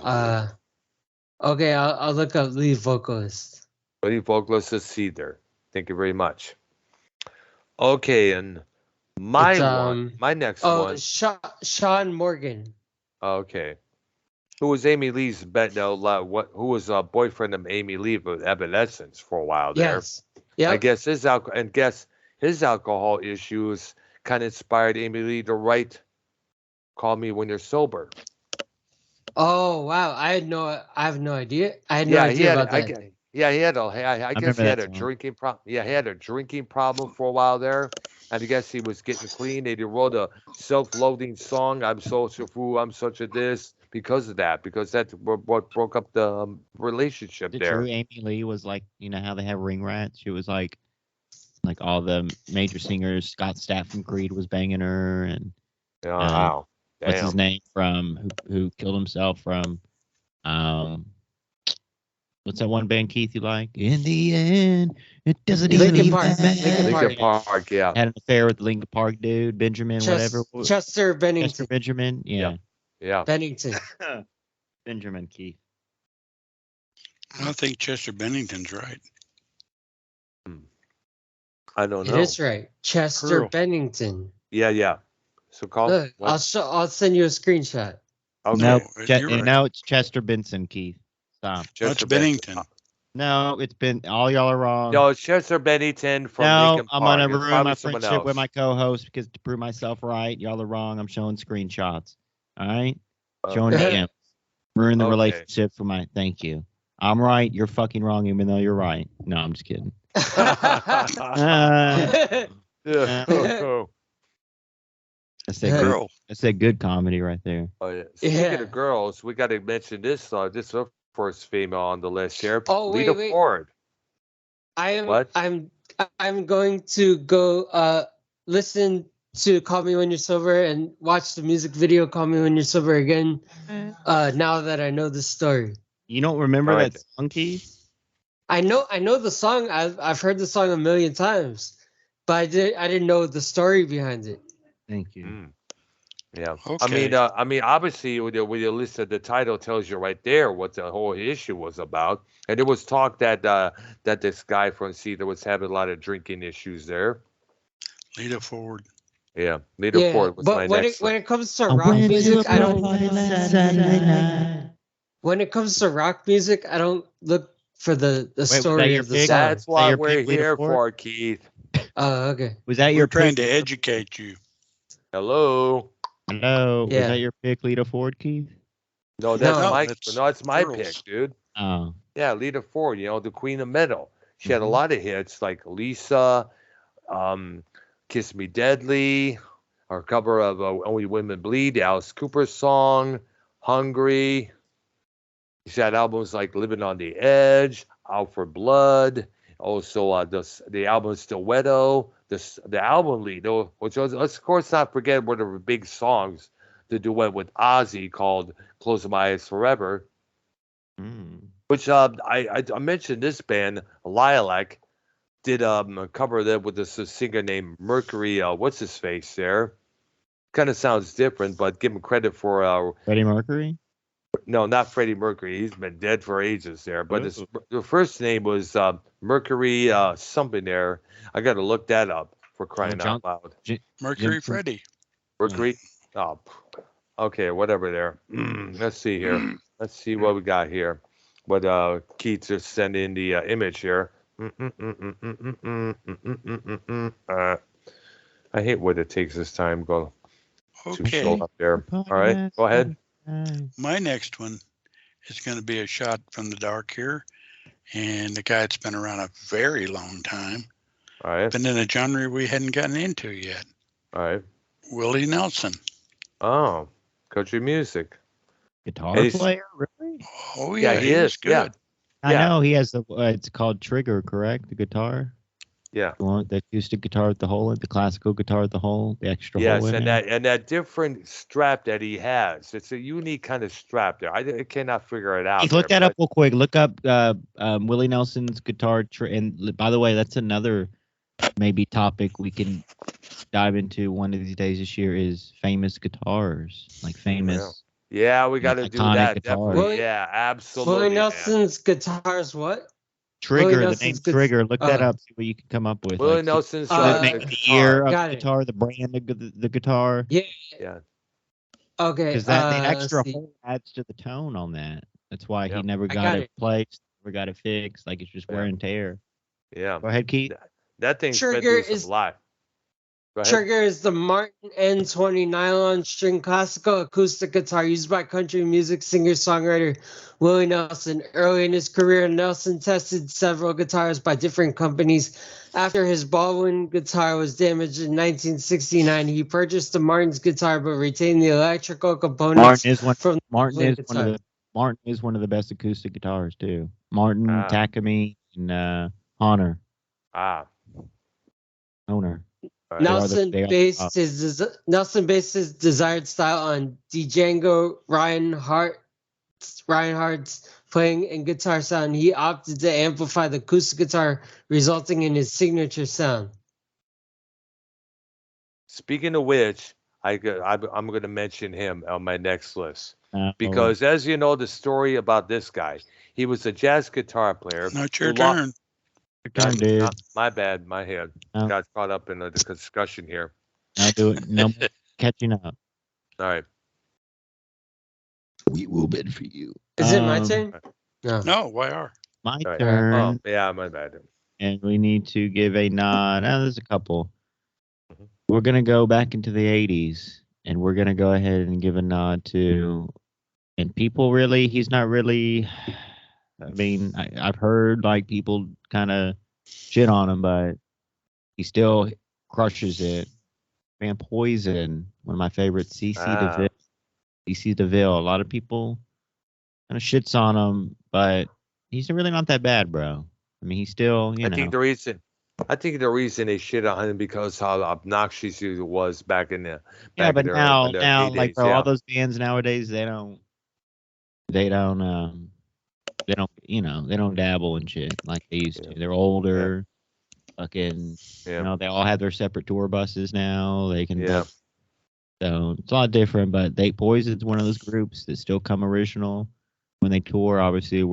Okay, I'll look up lead vocalist. Lead vocalist is Seether. Thank you very much. Okay, and my next one. Sean Morgan. Okay. Who was Amy Lee's who was a boyfriend of Amy Lee of Evanescence for a while there. Yes. Yeah. I guess his alcohol issues kind of inspired Amy Lee to write "Call Me When You're Sober." Oh wow! I have no idea. I had no idea about that. He had I guess he had a drinking problem. Yeah, he had a drinking problem for a while there. And I guess he was getting clean. And he wrote a self-loathing song. I'm such a fool. I'm such a this because of that. Because that's what broke up the relationship The there. true Amy Lee was like, you know how they have ring rats? She was like all the major singers. Scott Stapp from Creed was banging her, and Wow. what's his name from who killed himself from what's that one band, Keith, you like? In the end, it doesn't even matter. Linkin Park, yeah. Had an affair with the Linkin Park dude, Benjamin, whatever. Chester Bennington. Chester Benjamin, yeah. Bennington. Benjamin Keith. I think Chester Bennington's right. I don't know. It is right. Chester Bennington. Yeah. So call. Look, I'll send you a screenshot. Okay. No, it's Chester Benson, Keith. Stop. Chester Bennington. No, it's been all y'all are wrong. No, it's Chester Bennington from Linkin Park. I'm gonna ruin my friendship with my co-host because to prove myself right, y'all are wrong. I'm showing screenshots. All right, showing DMs. Ruin the relationship for my. Thank you. I'm right. You're fucking wrong, even though you're right. No, I'm just kidding. That's that good comedy right there. Oh, yeah. Speaking of girls, we got to mention this. This is the first female on the list here. Oh, Lita wait. Ford. I'm going to go listen to "Call Me When You're Sober" and watch the music video "Call Me When You're Sober" again. Now that I know the story. You don't remember that song, Keith? I know the song. I've heard the song a million times, but I didn't know the story behind it. Thank you. Yeah. Okay. I mean, obviously, when you listen, the title tells you right there what the whole issue was about. And it was talk that this guy from Seether was having a lot of drinking issues there. Lita Ford. Yeah, Lita Ford was my next. When it comes to rock music, I don't. When it comes to rock music, I don't look for the story of the song. That's what we're here for, Keith. Oh, okay. Was that We're trying to educate you? Hello. Yeah. Was that your pick, Lita Ford, Keith? No, that's my pick, dude. Oh. Yeah, Lita Ford, the queen of metal. She had a lot of hits like Lisa, Kiss Me Deadly, our cover of Only Women Bleed, the Alice Cooper song, Hungry. She had albums like Living on the Edge, Out for Blood. Also, the album Stiletto, the album lead, which was, let's of course not forget one of her big songs, the duet with Ozzy called "Close My Eyes Forever," which I mentioned this band Lilac did a cover of that with this singer named Mercury. What's his face there? Kind of sounds different, but give him credit for Freddie Mercury. No, not Freddie Mercury. He's been dead for ages there. But the first name was Mercury something there. I got to look that up for crying out loud. Mercury Freddie. Mercury. Oh, okay, whatever there. Let's see here. Let's see what we got here. What Keith just sent in the image here. I hate what it takes this time. Go too slow up there. All right, go ahead. My next one is going to be a shot from the dark here, and the guy that's been around a very long time. All right. Been in a genre we hadn't gotten into yet. All right. Willie Nelson. Oh, country music. Guitar player, really? Oh yeah, he is good. Yeah. I know he has it's called Trigger, correct? The guitar. Yeah. You want the acoustic guitar with the hole, the classical guitar with the hole, the extra Yes, hole in and there. that different strap that he has. It's a unique kind of strap there. I cannot figure it out. Keith, look that up real quick. Look up Willie Nelson's guitar. And by the way, that's another maybe topic we can dive into one of these days this year is famous guitars, like famous. Yeah, we got to do that. Guitars. Definitely. Yeah, absolutely. Willie Nelson's guitars, what? Trigger, the name Trigger. Look that up. See what you can come up with. Willie Nelson's the name of the year of the guitar, the brand of the guitar. Yeah. Yeah. Okay. Because the extra hole adds to the tone on that. That's why he never got it placed, never got it fixed. Like it's just wear and tear. Yeah. Go ahead, Keith. That thing's Trigger is live. Trigger is the Martin N20 nylon string classical acoustic guitar used by country music singer-songwriter Willie Nelson. Early in his career, Nelson tested several guitars by different companies. After his Baldwin guitar was damaged in 1969, he purchased the Martin's guitar but retained the electrical components Martin is one of the best acoustic guitars too. Martin, Takumi, and Honor. Owner. Nelson based his desired style on Django Reinhardt's playing and guitar sound. He opted to amplify the acoustic guitar, resulting in his signature sound. Speaking of which, I'm going to mention him on my next list. Because as you know, the story about this guy, he was a jazz guitar player. Not your turn. My bad, my head got caught up in the discussion here. I'll do it. No, catching up. All right. We will bid for you. Is it my turn? No, YR. My turn. Oh, yeah, my bad. And we need to give a nod. There's a couple. We're going to go back into the 80s, and we're going to go ahead and give a nod to, and people really, he's not really, I mean, I've heard like people kind of shit on him, but he still crushes it. Man, Poison, one of my favorites, CC DeVille. A lot of people kind of shits on him, but he's really not that bad, bro. I mean, he's still, I think the reason they shit on him because how obnoxious he was back in the but now like bro, all those bands nowadays they don't dabble in shit like they used to. They're older, fucking they all have their separate tour buses now. They can so it's a lot different, but Poison's one of those groups that still come original when they tour. Obviously,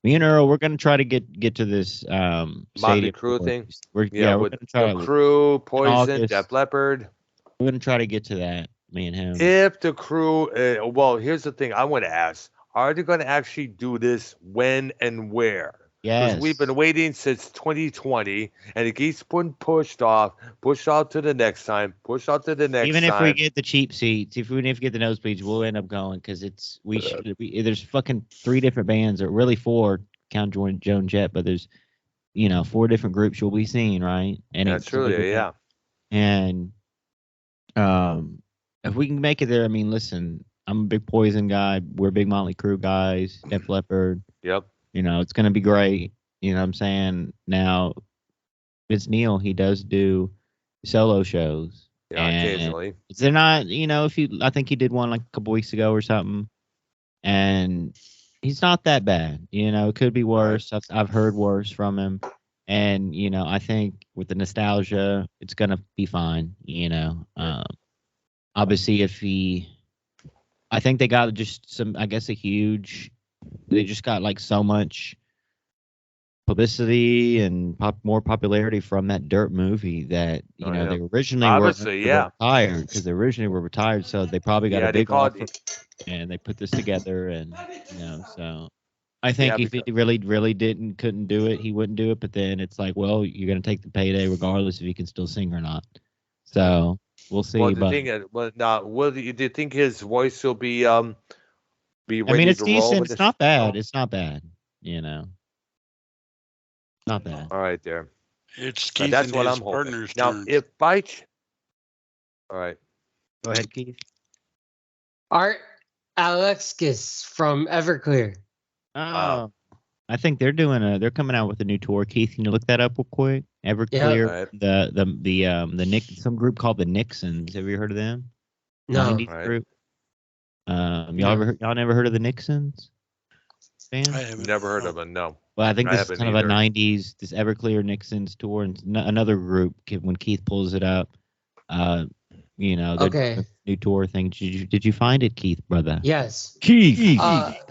me and Earl, we're gonna try to get to this Motley Crue thing. We're gonna try the Crew, Poison, Def Leppard. We're gonna try to get to that, me and him. If the Crew, well, here's the thing I want to ask: are they going to actually do this? When and where? Yes. Because we've been waiting since 2020, and it keeps being pushed out to the next time, Even if we get the cheap seats, even if we get the nosebleeds, we'll end up going because there's fucking 3 different bands, or really 4, count Joan Jett, but there's 4 different groups you'll be seeing, right? And that's true, yeah. And if we can make it there, I mean, listen, I'm a big Poison guy. We're big Motley Crue guys. Def Leppard. Yep. It's going to be great. You know what I'm saying? Now, Vince Neil, he does do solo shows. Yeah, occasionally. They're not, I think he did one like a couple weeks ago or something. And he's not that bad. It could be worse. I've heard worse from him. And, I think with the nostalgia, it's going to be fine. Obviously, I think they got just they just got like so much publicity and more popularity from that Dirt movie that, they originally were retired because they originally were retired. So they probably got a big offer and they put this together and, so I think if he really couldn't do it, he wouldn't do it. But then it's like, well, you're going to take the payday regardless if he can still sing or not. So we'll see. Well, do you think his voice will be ready it's decent. It's not bad. It's not bad. Not bad. All right, there. It's Keith that's and what his I'm hoping. partner's Now, turns. All right. Go ahead, Keith. Art Alexis from Everclear. Oh, I think they're coming out with a new tour. Keith, can you look that up real quick? Everclear, some group called the Nixons. Have you heard of them? No. 90s group. Y'all never heard of the Nixons? I haven't. Never heard of them. No. Well, I think I this is haven't kind of either. a 90s, this Everclear Nixons tour, and another group, when Keith pulls it up, the new tour thing. Did you find it, Keith, brother? Yes. Keith.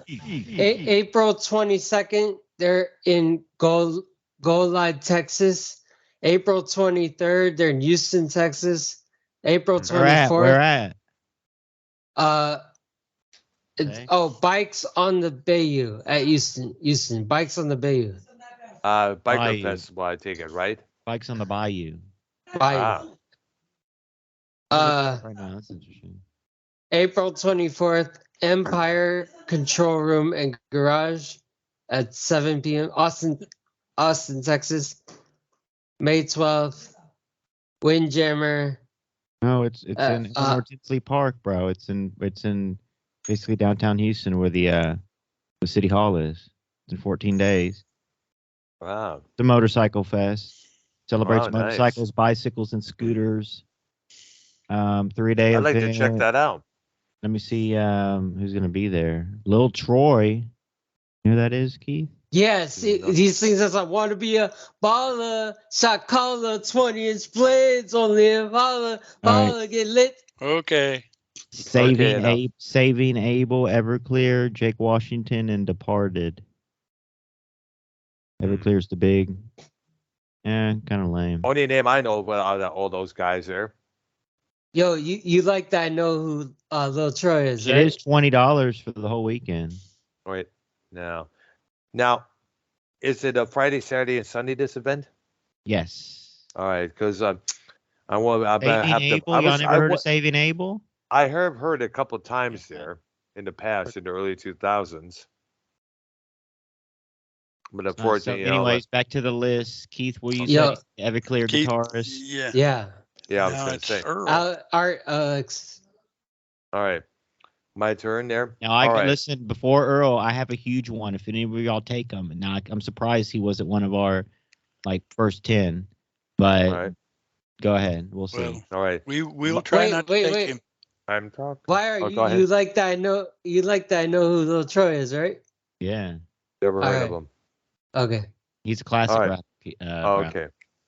April 22nd, they're in Golide, Texas. April 23rd, they're in Houston, Texas. April 24th. Where at? Bikes on the Bayou at Houston. Bikes on the Bayou. Biker Bayou. Festival, I take it, right? Bikes on the Bayou. Bayou. Right now, that's interesting. April 24th, Empire Control Room and Garage at 7 p.m. Austin, Texas. May 12th, Windjammer. No, it's in North Tinsley Park, bro. It's in basically downtown Houston, where the city hall is. It's in 14 days. Wow. It's a motorcycle fest. Celebrates Wow, motorcycles, bicycles, and scooters. 3-day I'd like event. to check that out. Let me see who's gonna be there. Lil Troy. You know who that is, Keith? Yes, these things as I want to be a baller, shot caller, 20-inch blades, only a baller, get lit. Okay. Saving Abel, Everclear, Jake Washington, and Departed. Everclear's the big. Kind of lame. Only name I know are all those guys there. Yo, you like that? I know who Lil Troy is, It right? is $20 for the whole weekend. Wait, no. Now, is it a Friday, Saturday, and Sunday, this event? Yes. All right, because I want to have to. Y'all never heard of Saving Abel? I have heard a couple of times there in the past, in the early 2000s. But unfortunately, anyways, back to the list. Keith, will you Yo. say Everclear Keith, guitarist? Yeah. Yeah, I was Now going to it's say. Earl. Alex. All right, my turn there. Now, listen, before Earl, I have a huge one. If any of y'all take him. Now, I'm surprised he wasn't one of our, first 10. But go ahead. We'll see. Well, all right. We'll try not to take him. I'm talking. Why are you like that? I know who Lil Troy is, right? Yeah. Never heard of him. Okay. He's a classic rap.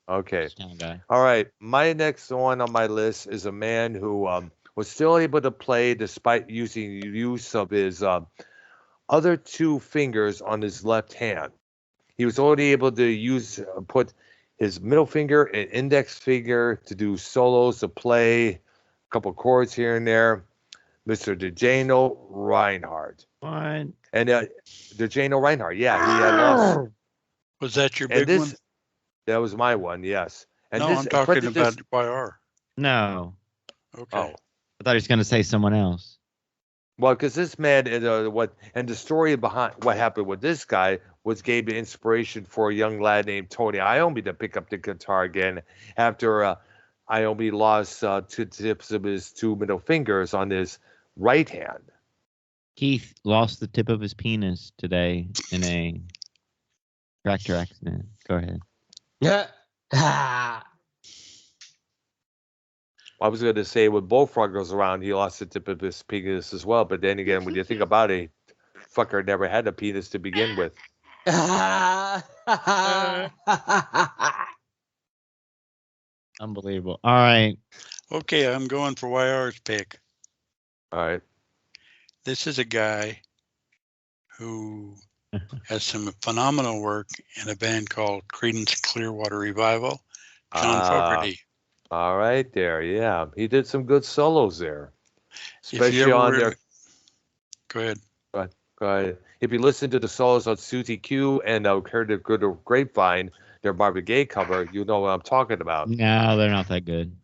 Okay. Guy. All right. My next one on my list is a man who was still able to play despite using use of his other two fingers on his left hand. He was only able to put his middle finger and index finger to do solos, to play a couple chords here and there. Mr. DeJano Reinhardt. What? And DeJano Reinhardt, yeah, he had lost. Was that your big one? That was my one, yes. And no, I'm talking about YR. No. Okay. I thought he was going to say someone else. Well, because this man, and the story behind what happened with this guy gave the inspiration for a young lad named Tony Iommi to pick up the guitar again after Iommi lost 2 tips of his 2 middle fingers on his right hand. Keith lost the tip of his penis today in a tractor accident. Go ahead. Yeah. I was going to say when Bullfrog goes around, he lost the tip of his penis as well. But then again, when you think about it, fucker never had a penis to begin with. Unbelievable. All right. Okay, I'm going for YR's pick. All right. This is a guy who has some phenomenal work in a band called Creedence Clearwater Revival, John Fogerty. All right there, yeah. He did some good solos there. Especially on their... Go ahead. Go ahead. If you listen to the solos on Susie Q and heard the good Grapevine, their Marvin Gaye cover, you know what I'm talking about. No, they're not that good.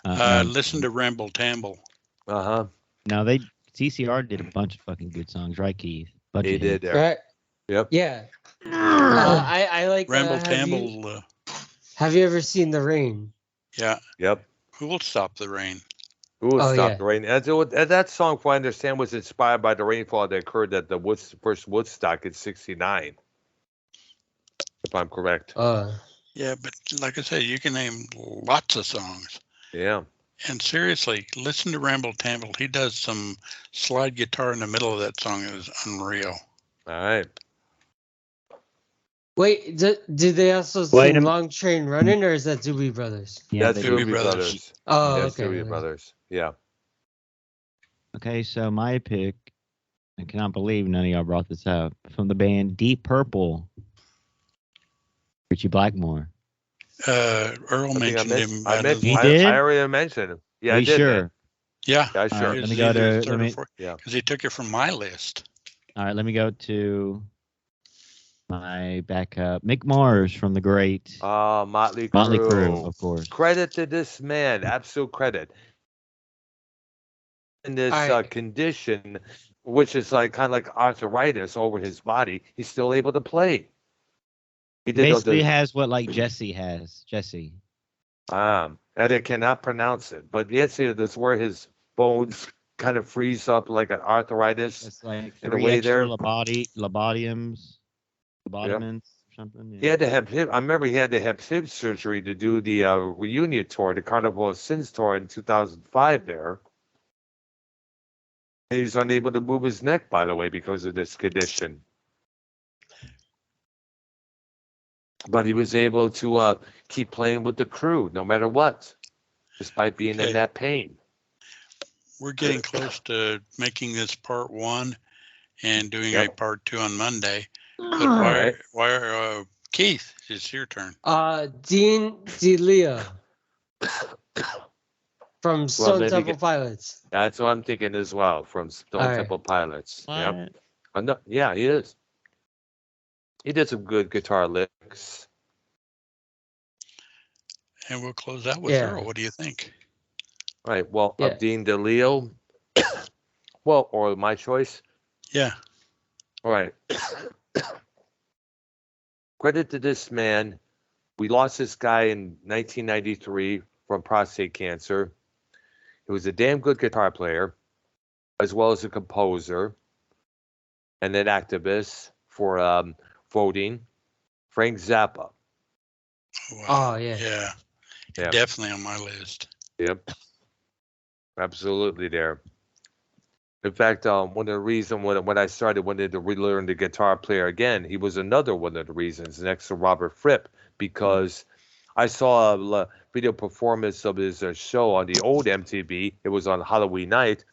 Listen to Ramble Tamble. Uh-huh. No, CCR did a bunch of fucking good songs, right, Keith? They did there. Right. Yep. Yeah. I like Ramble Tamble. Have you ever seen The Rain? Yeah. Yep. Who will stop the rain? Who will stop the rain? And that song, from what I understand, was inspired by the rainfall that occurred at the first Woodstock in '69. if I'm correct. Yeah, but like I said, you can name lots of songs. Yeah. And seriously, listen to Ramble Tamble. He does some slide guitar in the middle of that song. It was unreal. All right. Wait, did they also sing Long Train Running, or is that Doobie Brothers? Yeah, that's Doobie Brothers. Oh, that's okay. Doobie Brothers. Yeah. Okay, so my pick, I cannot believe none of y'all brought this up, from the band Deep Purple, Richie Blackmore. Earl mentioned him. I did? I already mentioned him. Yeah, I did. Sure? Yeah. Yeah, sure. Right, let me go to, because he took it from my list. All right, let me go to my backup. Mick Mars from the great Motley Crue. Motley Crue, of course. Credit to this man. Absolute credit. In this condition, which is like kind of like arthritis over his body, he's still able to play. He basically has what like Jesse has. Jesse. And I cannot pronounce it, but yes, that's where his bones kind of freeze up like an arthritis. It's like in a way there. Lobotomies or something. Yeah. He had to have hip. I remember he had to have hip surgery to do the reunion tour, the Carnival of Sins tour in 2005 there. And he's unable to move his neck, by the way, because of this condition. But he was able to keep playing with the crew no matter what, despite being in that pain. We're getting close to making this part 1 and doing a part 2 on Monday. But why Keith, it's your turn. Dean DeLeo from Stone Temple Pilots. That's what I'm thinking as well, from Stone Temple Pilots. Yep. Yeah, he is. He did some good guitar licks. And we'll close out with Earl. What do you think? All right. Well, Dean DeLeo. Well, or my choice. Yeah. All right. Credit to this man. We lost this guy in 1993 from prostate cancer. He was a damn good guitar player, as well as a composer and an activist for voting. Frank Zappa. Wow. Oh, yeah. Yeah. Definitely on my list. Yep. Absolutely there. In fact, one of the reasons when I started wanted to relearn the guitar player again, he was another one of the reasons next to Robert Fripp, because I saw a video performance of his show on the old MTV. It was on Halloween night.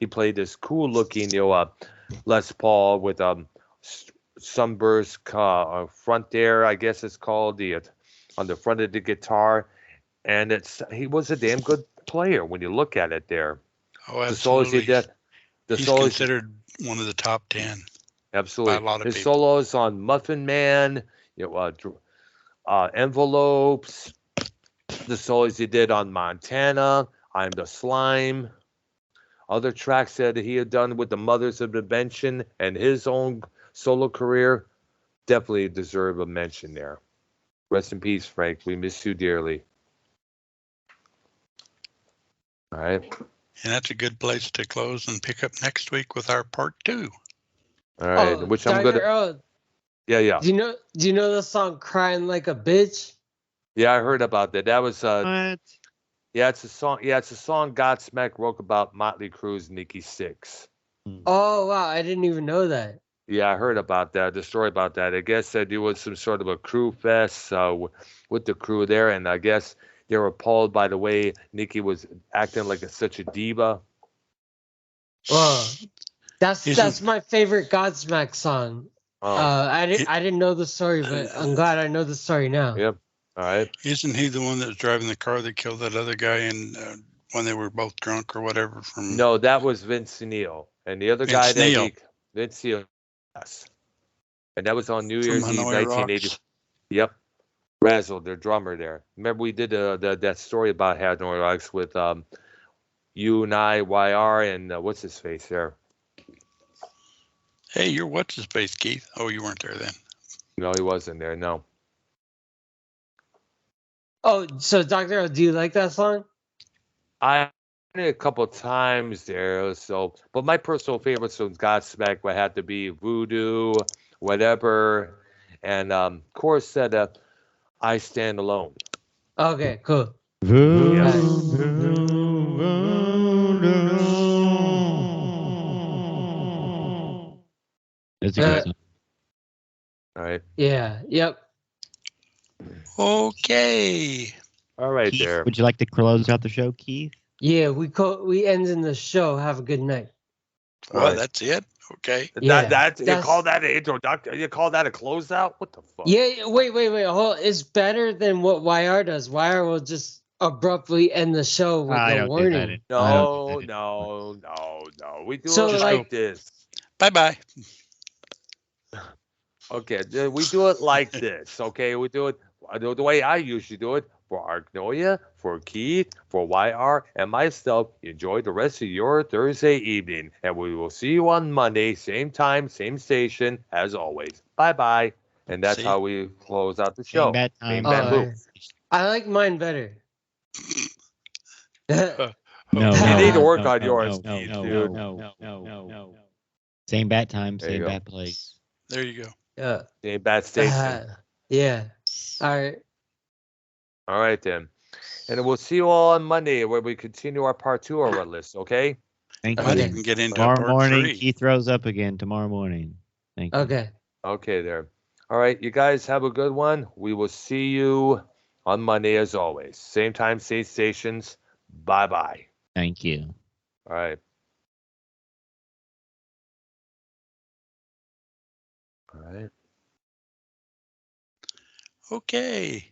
He played this cool looking, Les Paul with sunburst front there, I guess it's called, on the front of the guitar, and he was a damn good player when you look at it there. Oh, absolutely. He's considered one of the top 10. Absolutely. By a lot of his people. solos on Muffin Man, Envelopes, the solos he did on Montana, I'm the Slime, other tracks that he had done with the Mothers of Invention and his own solo career, definitely deserve a mention there. Rest in peace, Frank. We miss you dearly. All right. And that's a good place to close and pick up next week with our part 2. All right. Which I'm going to... Yeah. Do you know the song "Crying Like a Bitch"? Yeah, I heard about that. That was What? Yeah, it's a song. Yeah, it's a song Godsmack wrote about Motley Crue's Nikki Sixx. Oh wow, I didn't even know that. Yeah, I heard about that. The story about that. I guess that there was some sort of a crew fest with the crew there, and I guess they were appalled by the way Nikki was acting like such a diva. Well, that's my favorite Godsmack song. Oh. I didn't know the story, but I'm glad I know the story now. Yep. All right. Isn't he the one that was driving the car that killed that other guy when they were both drunk or whatever? No, that was Vince Neil, and the other guy Vince Neil. Yes. And that was on New Year's Eve, 1980. Yep. Razzle, their drummer there. Remember we did that story about Hanoi Rocks with you and I, YR, and what's his face there? Hey, you're what's his face, Keith? Oh, you weren't there then. No, he wasn't there. No. Oh, so Dr. O, do you like that song? I heard it a couple of times there. But my personal favorite songs, Godsmack, would have to be Voodoo, whatever, And chorus said, "I stand alone." Okay, cool. It's a good song. All right. Yeah. Yep. Okay. All right, Keith, there. would you like to close out the show, Keith? Yeah. We end in the show. Have a good night. Well, Right. that's it. Okay. Yeah, You call that an introduction? You call that a closeout? What the fuck? Yeah. Wait. Hold. It's better than what YR does. YR will just abruptly end the show with I a don't do warning. that. I don't do No. that. We do So, it like this. Bye-bye. Okay, we do it like this. Okay, we do it the way I usually do it. For Arknolia, for Keith, for YR, and myself, enjoy the rest of your Thursday evening. And we will see you on Monday, same time, same station, as always. Bye-bye. And that's See? how we close out the show. Same bad Main time. bamboo. I like mine better. No, You need to work no, on no, yours, no, Keith, no, dude. no. Same bat time, There you same go. bat place. There you go. Yeah. Same bad station. Yeah. All right. All right, then. And we'll see you all on Monday where we continue our part 2 of our list, okay? Thank Might you. even get into Tomorrow part morning, 3. Keith throws up again tomorrow morning. Thank you. Okay. Okay, there. All right, you guys have a good one. We will see you on Monday as always. Same time, same stations. Bye-bye. Thank you. All right. All right. Okay.